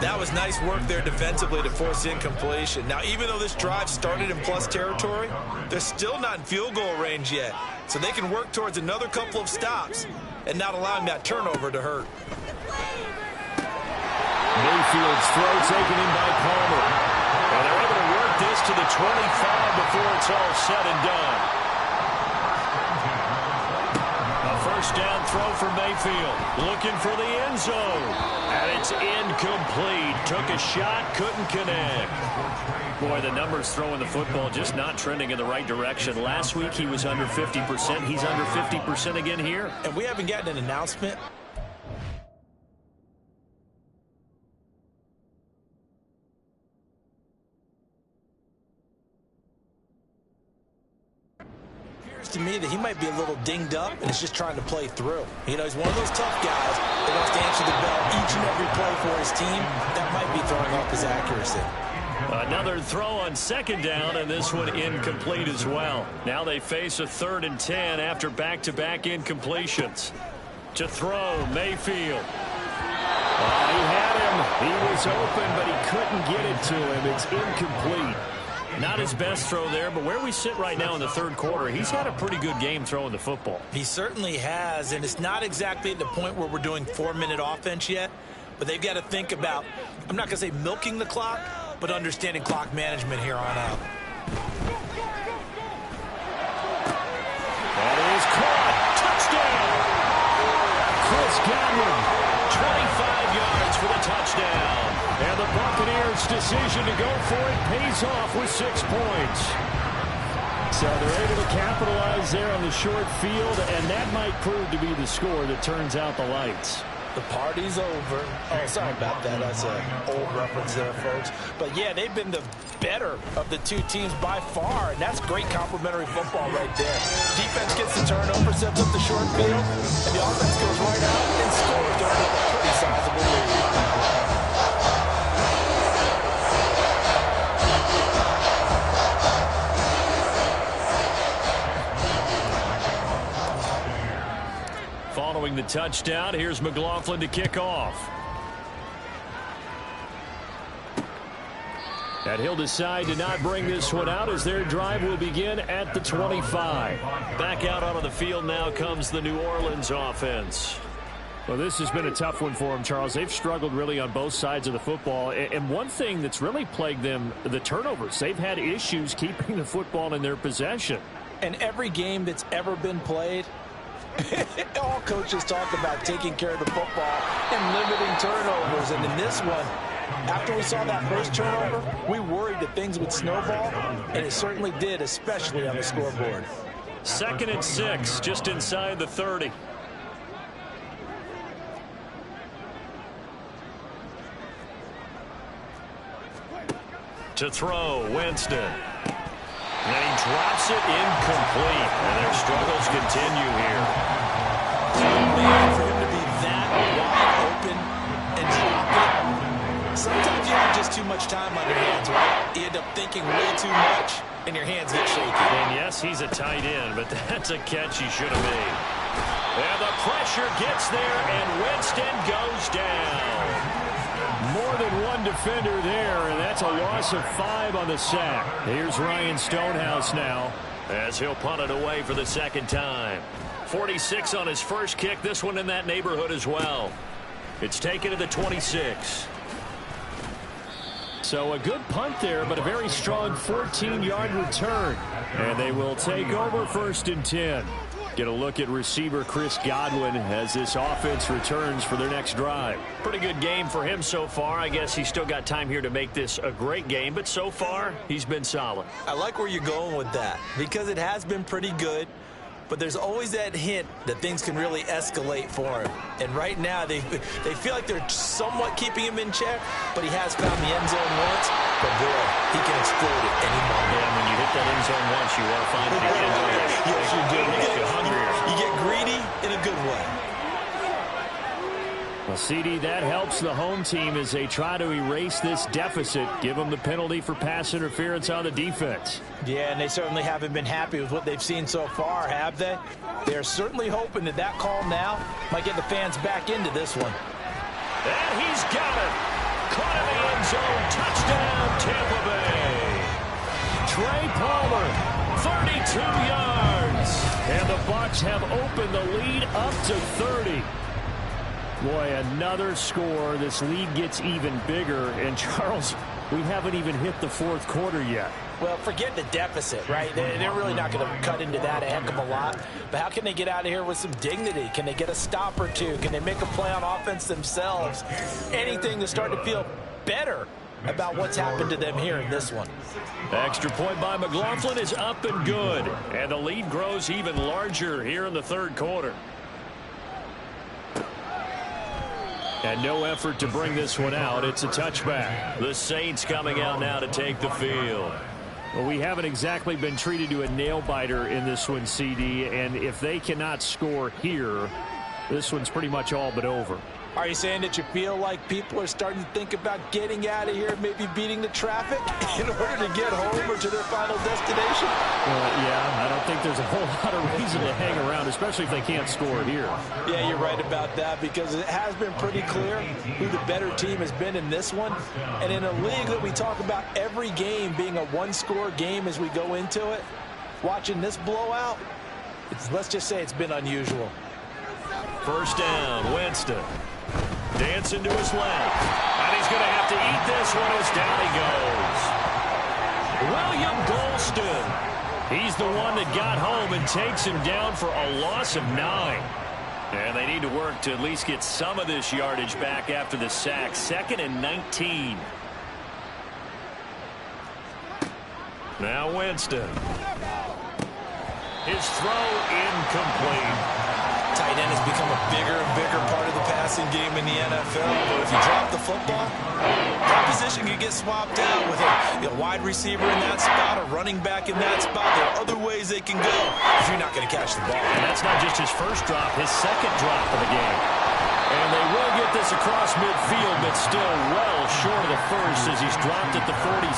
That was nice work there defensively to force incompletion. Now, even though this drive started in plus territory, they're still not in field goal range yet. So they can work towards another couple of stops and not allowing that turnover to hurt. Mayfield's throw taken in by Palmer. And they're able to work this to the 25 before it's all said and done. A 1st down throw for Mayfield. Looking for the end zone. And it's incomplete. Took a shot, couldn't connect. Boy, the numbers throwing the football just not trending in the right direction. Last week he was under 50%. He's under 50% again here. And we haven't gotten an announcement. to me that he might be a little dinged up and is just trying to play through. You know, he's one of those tough guys that wants to answer the bell each and every play for his team. That might be throwing off his accuracy. Another throw on second down, and this one incomplete as well. Now they face a 3rd and 10 after back-to-back incompletions. To throw, Mayfield. He had him. He was open, but he couldn't get it to him. It's incomplete. Not his best throw there, but where we sit right now in the third quarter, he's had a pretty good game throwing the football. He certainly has, and it's not exactly at the point where we're doing 4-minute offense yet, but they've got to think about, I'm not going to say milking the clock, but understanding clock management here on out. That is caught. Touchdown. Chris Godwin, 25 yards for the touchdown. And the Buccaneers' decision to go for it pays off with 6 points. So they're able to capitalize there on the short field, and that might prove to be the score that turns out the lights. The party's over. Oh, sorry about that. That's an old reference there, folks. But, yeah, they've been the better of the two teams by far, and that's great complimentary football right there. Defense gets the turnover, sets up the short field, and the offense goes right out and scores. They're a pretty sizable lead. Following the touchdown, here's McLaughlin to kick off. And he'll decide to not bring this one out as their drive will begin at the 25. Back out onto the field now comes the New Orleans offense. Well, this has been a tough one for them, Charles. They've struggled really on both sides of the football. And one thing that's really plagued them, the turnovers. They've had issues keeping the football in their possession. And every game that's ever been played, all coaches talk about taking care of the football and limiting turnovers. And in this one, after we saw that first turnover, we worried that things would snowball, and it certainly did, especially on the scoreboard. 2nd and 6, just inside the 30. To throw, Winston. And he drops it incomplete. And their struggles continue here. Man, for him to be that wide open and drop it, sometimes you have just too much time on your hands, right? You end up thinking way too much, and your hands get shaky. And yes, he's a tight end, but that's a catch he should have made. And the pressure gets there, and Winston goes down. More than one defender there, and that's a loss of 5 on the sack. Here's Ryan Stonehouse now as he'll punt it away for the second time. 46 on his first kick, this one in that neighborhood as well. It's taken to the 26. So a good punt there, but a very strong 14-yard return. And they will take over 1st and 10. Get a look at receiver Chris Godwin as this offense returns for their next drive. Pretty good game for him so far. I guess he's still got time here to make this a great game, but so far he's been solid. I like where you're going with that because it has been pretty good, but there's always that hint that things can really escalate for him. And right now they feel like they're somewhat keeping him in check, but he has found the end zone once. But boy, he can explode it any moment. Yeah, when you hit that end zone once, you want to find it again. Yes, you do. It makes you hungrier. You get greedy in a good way. Well, CD, that helps the home team as they try to erase this deficit, give them the penalty for pass interference on the defense. Yeah, and they certainly haven't been happy with what they've seen so far, have they? They're certainly hoping that that call now might get the fans back into this one. And he's got it. Caught in the end zone. Touchdown, Tampa Bay. Trey Palmer, 32 yards. And the Bucs have opened the lead up to 30. Boy, another score. This lead gets even bigger. And, Charles, we haven't even hit the fourth quarter yet. Well, forget the deficit, right? They're really not going to cut into that a heck of a lot. But how can they get out of here with some dignity? Can they get a stop or two? Can they make a play on offense themselves? Anything to start to feel better about what's happened to them here in this one. Extra point by McLaughlin is up and good. And the lead grows even larger here in the third quarter. And no effort to bring this one out. It's a touchback. The Saints coming out now to take the field. Well, we haven't exactly been treated to a nail-biter in this one, CD, and if they cannot score here, this one's pretty much all but over. Are you saying that you feel like people are starting to think about getting out of here, maybe beating the traffic in order to get home or to their final destination? Yeah, I don't think there's a whole lot of reason to hang around, especially if they can't score here. Yeah, you're right about that, because it has been pretty clear who the better team has been in this one. And in a league that we talk about every game being a one-score game as we go into it, watching this blowout, let's just say it's been unusual. First down, Winston. Dancing to his left. And he's going to have to eat this one as down he goes. William Golston. He's the one that got home and takes him down for a loss of 9. And they need to work to at least get some of this yardage back after the sack. 2nd and 19. Now Winston. His throw incomplete. Tight end has become a bigger and bigger part of the passing game in the NFL. But if you drop the football, that position can get swapped out with a wide receiver in that spot, a running back in that spot. There are other ways they can go if you're not going to catch the ball. And that's not just his first drop, his second drop of the game. And they will get this across midfield, but still well short of the first as he's dropped at the 46.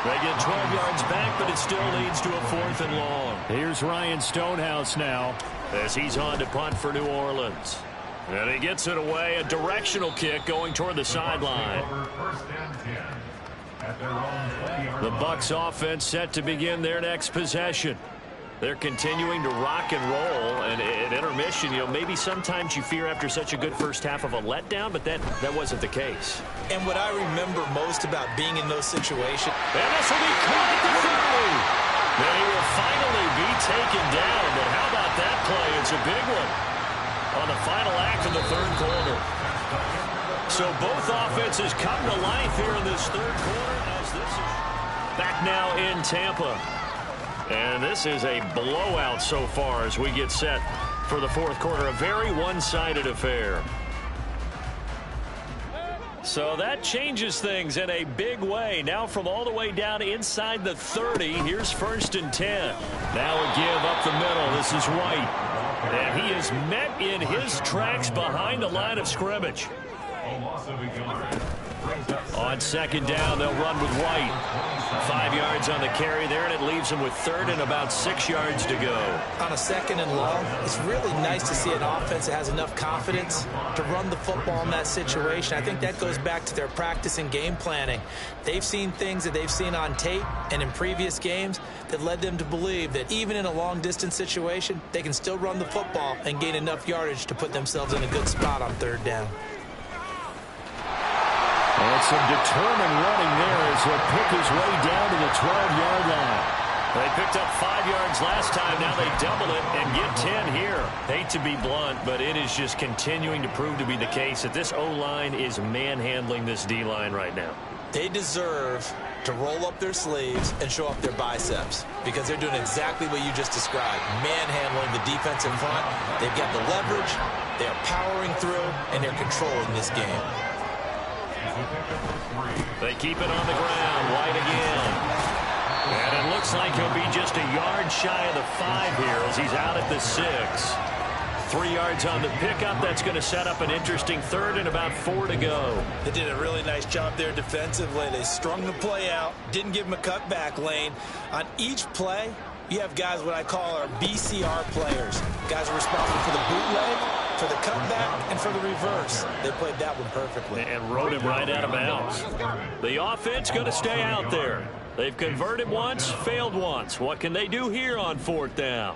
They get 12 yards back, but it still leads to a 4th and long. Here's Ryan Stonehouse now as he's on to punt for New Orleans. And he gets it away, a directional kick going toward the sideline. The Bucs offense set to begin their next possession. They're continuing to rock and roll, and at intermission, maybe sometimes you fear after such a good first half of a letdown, but that wasn't the case. And what I remember most about being in those situations. And this will be caught at the 30. Then he will finally be taken down, but how about that play? It's a big one on the final act of the third quarter. So both offenses come to life here in this third quarter as this is back now in Tampa. And this is a blowout so far as we get set for the fourth quarter. A very one-sided affair. So that changes things in a big way. Now from all the way down inside the 30, here's 1st and 10. Now a give up the middle. This is White. And he is met in his tracks behind the line of scrimmage. On 2nd down, they'll run with White. 5 yards on the carry there, and it leaves him with 3rd and about 6 yards to go. On a 2nd and long, it's really nice to see an offense that has enough confidence to run the football in that situation. I think that goes back to their practice and game planning. They've seen things that they've seen on tape and in previous games that led them to believe that even in a long-distance situation, they can still run the football and gain enough yardage to put themselves in a good spot on 3rd down. And some determined running there as he'll pick his way down to the 12-yard line. They picked up 5 yards last time. Now they double it and get 10 here. Hate to be blunt, but it is just continuing to prove to be the case that this O-line is manhandling this D-line right now. They deserve to roll up their sleeves and show up their biceps because they're doing exactly what you just described, manhandling the defense in front. They've got the leverage, they're powering through, and they're controlling this game. They keep it on the ground. White again. And it looks like he'll be just a yard shy of the 5 here as he's out at the 6. 3 yards on the pickup. That's going to set up an interesting 3rd and about 4 to go. They did a really nice job there defensively. They strung the play out, didn't give him a cutback lane. On each play, you have guys what I call our BCR players. Guys are responsible for the bootleg, for the cutback, and for the reverse. They played that one perfectly. And rode him right out of bounds. The offense going to stay out there. They've converted once, failed once. What can they do here on 4th down?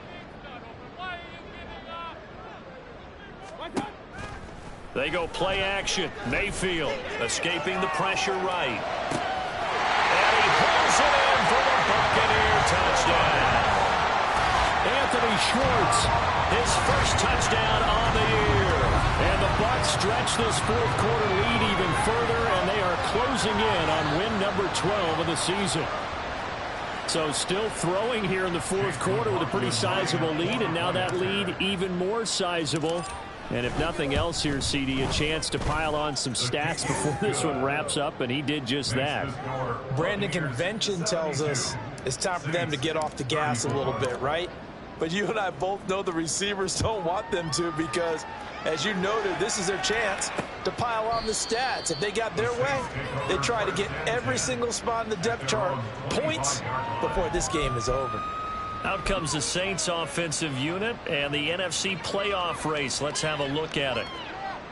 They go play action. Mayfield escaping the pressure right. And he pulls it in for the Buccaneer touchdown. Anthony Schwartz, his first touchdown on the year. And the Bucs stretch this fourth quarter lead even further, and they are closing in on win number 12 of the season. So still throwing here in the fourth quarter with a pretty sizable lead, and now that lead even more sizable And if nothing else here, CD, a chance to pile on some stats before this one wraps up, and he did just that. Brandon, convention tells us it's time for them to get off the gas a little bit, right? But you and I both know the receivers don't want them to because, as you noted, this is their chance to pile on the stats. If they got their way, they try to get every single spot in the depth chart points before this game is over. Out comes the Saints offensive unit and the NFC playoff race. Let's have a look at it.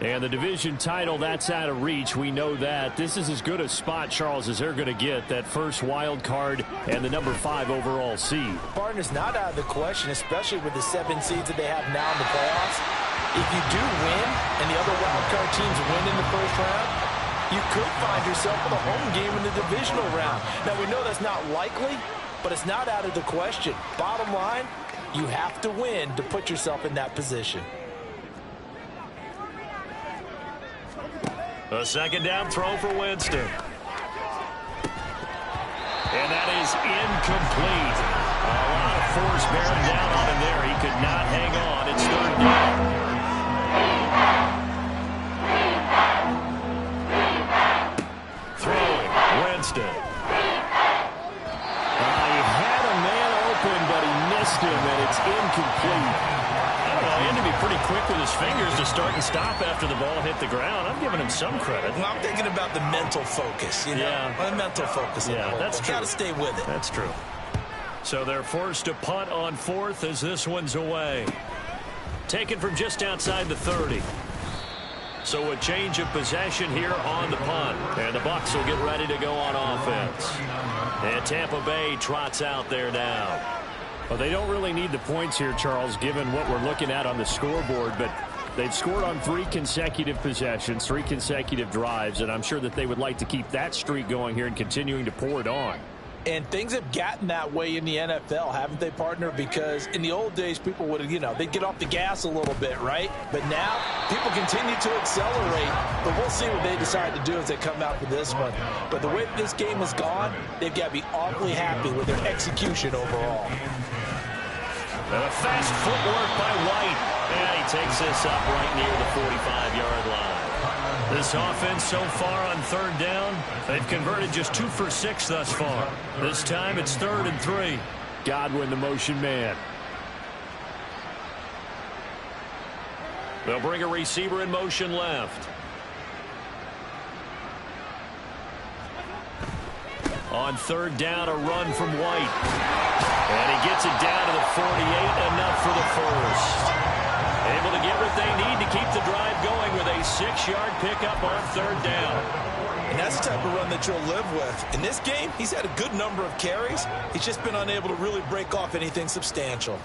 And the division title, that's out of reach. We know that. This is as good a spot, Charles, as they're going to get. That first wild card and the number 5 overall seed. Partner's not out of the question, especially with the 7 seeds that they have now in the playoffs. If you do win and the other wild card teams win in the first round, you could find yourself with a home game in the divisional round. Now, we know that's not likely, but it's not out of the question. Bottom line, you have to win to put yourself in that position. A second down throw for Winston. And that is incomplete. A lot of force bearing down on him there. He could not hang on. It's third down. Throwing, Winston. He had a man open, but he missed him, and it's incomplete. I don't know, he had to be pretty quick with his fingers to start and stop after the ball hit the ground. I'm giving him some credit. Well, I'm thinking about the mental focus, you know? Yeah. The mental focus. Yeah, that's true. Got to stay with it. That's true. So they're forced to punt on 4th as this one's away. Taken from just outside the 30. So a change of possession here on the punt. And the Bucs will get ready to go on offense. And Tampa Bay trots out there now. Well, they don't really need the points here, Charles, given what we're looking at on the scoreboard. But they've scored on 3 consecutive possessions, 3 consecutive drives. And I'm sure that they would like to keep that streak going here and continuing to pour it on. And things have gotten that way in the NFL, haven't they, partner? Because in the old days, people would, they'd get off the gas a little bit, right? But now, people continue to accelerate. But we'll see what they decide to do as they come out for this one. But the way that this game has gone, they've got to be awfully happy with their execution overall. And a fast footwork by White. And he takes this up right near the 45-yard line. This offense so far on third down, they've converted just 2 for 6 thus far. This time it's 3rd and 3. Godwin, the motion man. They'll bring a receiver in motion left. On third down, a run from White. And he gets it down to the 48, enough for the first. Able to get what they need to keep the drive going with a 6-yard pickup on third down. And that's the type of run that you'll live with. In this game, he's had a good number of carries. He's just been unable to really break off anything substantial.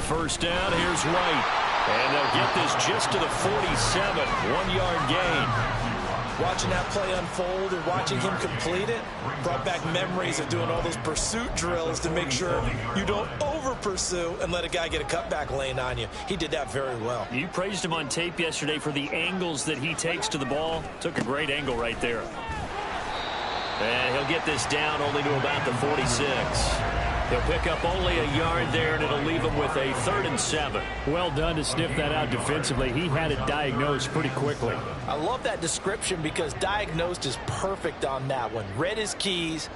First down, here's White. And they'll get this just to the 47, 1-yard gain. Watching that play unfold and watching him complete it brought back memories of doing all those pursuit drills to make sure you don't over-pursue and let a guy get a cutback lane on you. He did that very well. You praised him on tape yesterday for the angles that he takes to the ball. Took a great angle right there. And he'll get this down only to about the 46. He'll pick up only a yard there, and it'll leave him with a 3rd and 7. Well done to sniff that out defensively. He had it diagnosed pretty quickly. I love that description because diagnosed is perfect on that one. Read his keys,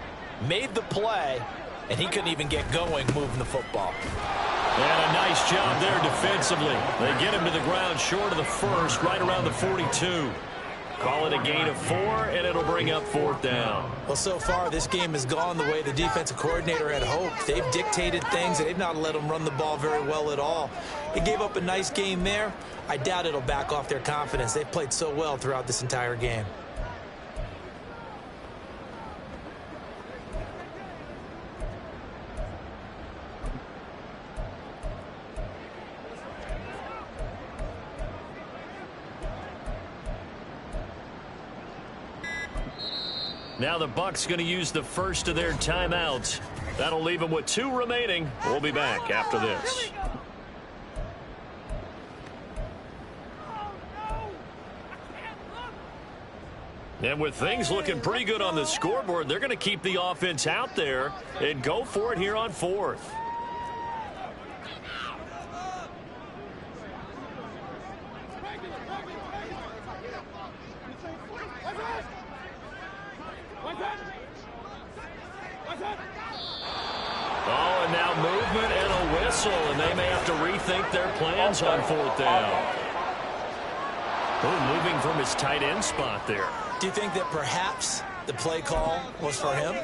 made the play, and he couldn't even get going moving the football. And a nice job there defensively. They get him to the ground short of the first, right around the 42. Call it a gain of 4, and it'll bring up 4th down. Well, so far, this game has gone the way the defensive coordinator had hoped. They've dictated things, and they've not let them run the ball very well at all. They gave up a nice game there. I doubt it'll back off their confidence. They've played so well throughout this entire game. Now the Bucs going to use the first of their timeouts. That'll leave them with 2 remaining. We'll be back after this. And with things looking pretty good on the scoreboard, they're going to keep the offense out there and go for it here on 4th. movement and a whistle, and they may have to rethink their plans on fourth down. Oh, moving from his tight end spot there. Do you think that perhaps the play call was for him?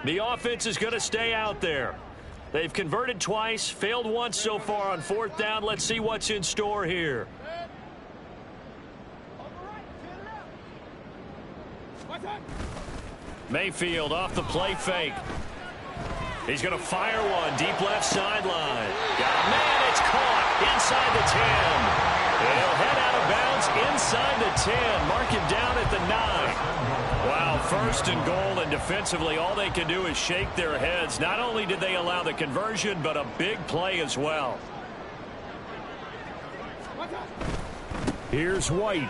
The offense is going to stay out there. They've converted twice, failed once so far on fourth down. Let's see what's in store here. Mayfield off the play fake. He's going to fire one deep left sideline. Got a man, it's caught inside the 10. He'll head out of bounds inside the 10. Mark him down at the 9. Wow, first and goal, and defensively all they can do is shake their heads. Not only did they allow the conversion, but a big play as well. Here's White.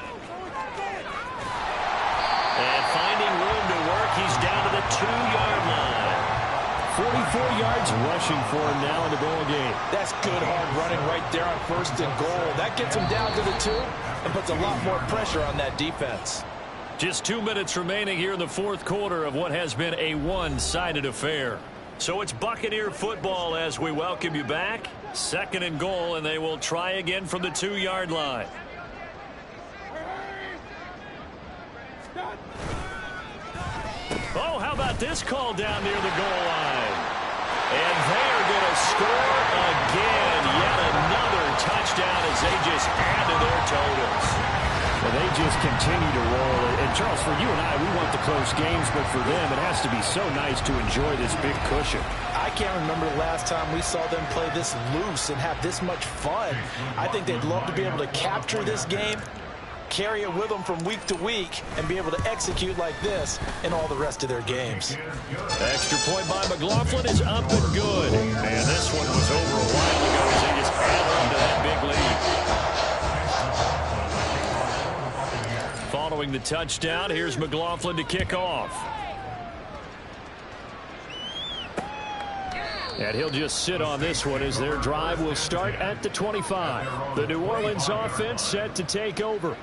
And finding room to work, he's down to the 2-yard line. 44 yards rushing for him now in the ball game. That's good hard running right there on first and goal. That gets him down to the 2 and puts a lot more pressure on that defense. Just 2 minutes remaining here in the fourth quarter of what has been a one-sided affair. So it's Buccaneer football as we welcome you back. Second and goal, and they will try again from the 2-yard line. Oh, how about this call down near the goal line? And they are going to score again. Yet another touchdown as they just add to their totals. Well, they just continue to roll. And, Charles, for you and I, we want the close games, but for them, it has to be so nice to enjoy this big cushion. I can't remember the last time we saw them play this loose and have this much fun. I think they'd love to be able to capture this game, carry it with them from week to week, and be able to execute like this in all the rest of their games. Extra point by McLaughlin is up and good. And this one was over a while ago as they just add on to that big lead. Following the touchdown, here's McLaughlin to kick off. And he'll just sit on this one as their drive will start at the 25. The New Orleans offense set to take over.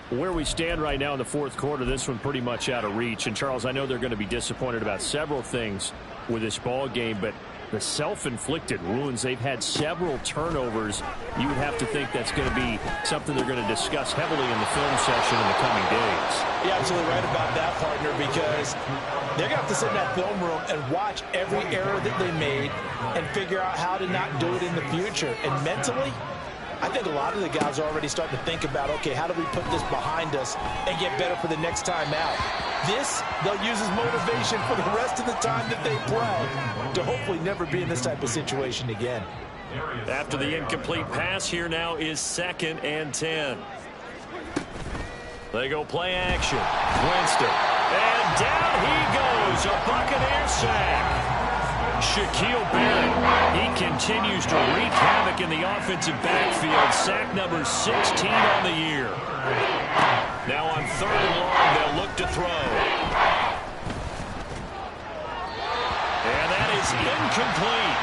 Where we stand right now in the fourth quarter, this one pretty much out of reach. And, Charles, I know they're going to be disappointed about several things with this ball game, but the self-inflicted wounds, they've had several turnovers. You would have to think that's going to be something they're going to discuss heavily in the film session in the coming days. You're absolutely right about that, partner, because they're going to have to sit in that film room and watch every error that they made and figure out how to not do it in the future. And mentally, I think a lot of the guys are already starting to think about, okay, how do we put this behind us and get better for the next time out? This, they'll use as motivation for the rest of the time that they play to hopefully never be in this type of situation again. After the incomplete pass, here now is 2nd and 10. They go play action. Winston. And down he goes. A Buccaneer sack. Shaquille Barrett, he continues to wreak havoc in the offensive backfield. Sack number 16 on the year. Now on 3rd and long, they'll look to throw. And that is incomplete.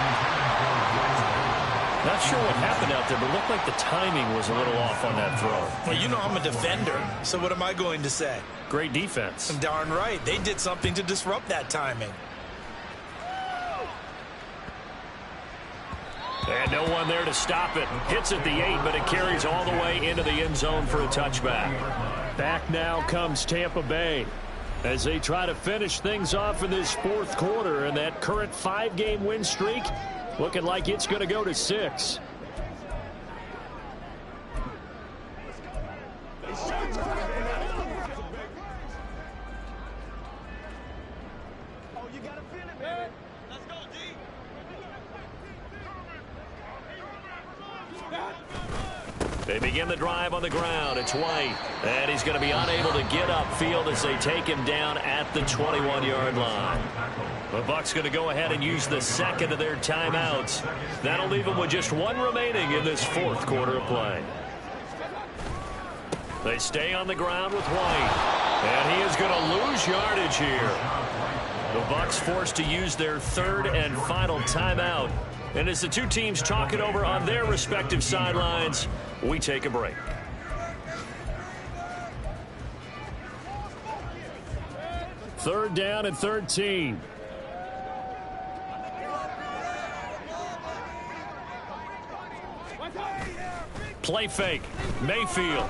Not sure what happened out there, but it looked like the timing was a little off on that throw. Well, you know I'm a defender, so what am I going to say? Great defense. Darn right. They did something to disrupt that timing. And no one there to stop it. Hits at the 8, but it carries all the way into the end zone for a touchback. Back now comes Tampa Bay as they try to finish things off in this fourth quarter. And that current 5-game win streak looking like it's going to go to 6. They begin the drive on the ground. It's White. And he's going to be unable to get upfield as they take him down at the 21-yard line. The Bucs going to go ahead and use the second of their timeouts. That'll leave them with just one remaining in this fourth quarter of play. They stay on the ground with White. And he is going to lose yardage here. The Bucs forced to use their 3rd and final timeout And as the two teams talk it over on their respective sidelines, we take a break. Third down and 13. Play fake. Mayfield.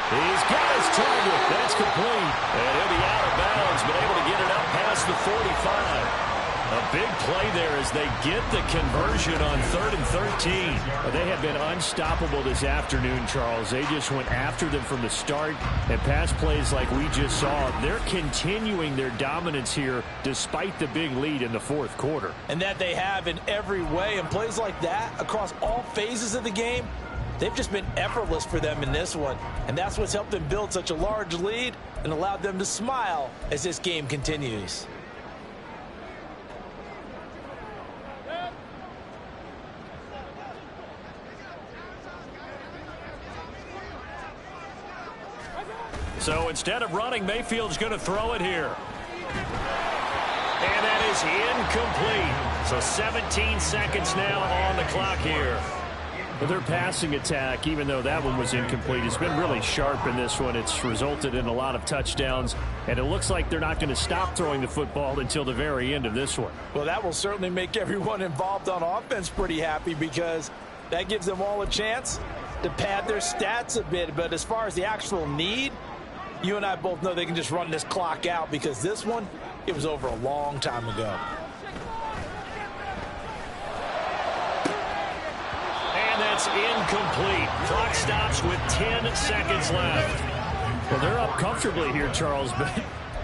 He's got his target. That's complete. And he'll be out of bounds, but able to get it up past the 45. A big play there as they get the conversion on 3rd and 13. They have been unstoppable this afternoon, Charles. They just went after them from the start. And pass plays like we just saw, they're continuing their dominance here despite the big lead in the fourth quarter. And that they have in every way. And plays like that across all phases of the game, they've just been effortless for them in this one. And that's what's helped them build such a large lead and allowed them to smile as this game continues. So instead of running, Mayfield's going to throw it here. And that is incomplete. So 17 seconds now on the clock here. Well, their passing attack, even though that one was incomplete, has been really sharp in this one. It's resulted in a lot of touchdowns, and it looks like they're not going to stop throwing the football until the very end of this one. Well, that will certainly make everyone involved on offense pretty happy because that gives them all a chance to pad their stats a bit. But as far as the actual need, you and I both know they can just run this clock out because this one, it was over a long time ago. And that's incomplete. Clock stops with 10 seconds left. Well, they're up comfortably here, Charles, but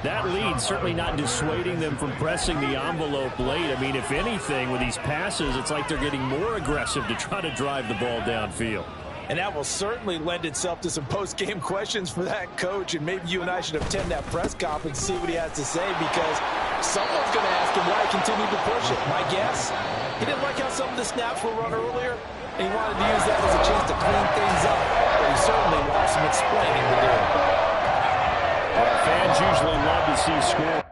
that lead certainly not dissuading them from pressing the envelope late. I mean, if anything, with these passes, it's like they're getting more aggressive to try to drive the ball downfield. And that will certainly lend itself to some post-game questions for that coach. And maybe you and I should attend that press conference and see what he has to say, because someone's going to ask him why he continued to push it. My guess, he didn't like how some of the snaps were run earlier, and he wanted to use that as a chance to clean things up. But he certainly wants some explaining to do. Well, fans usually love to see score.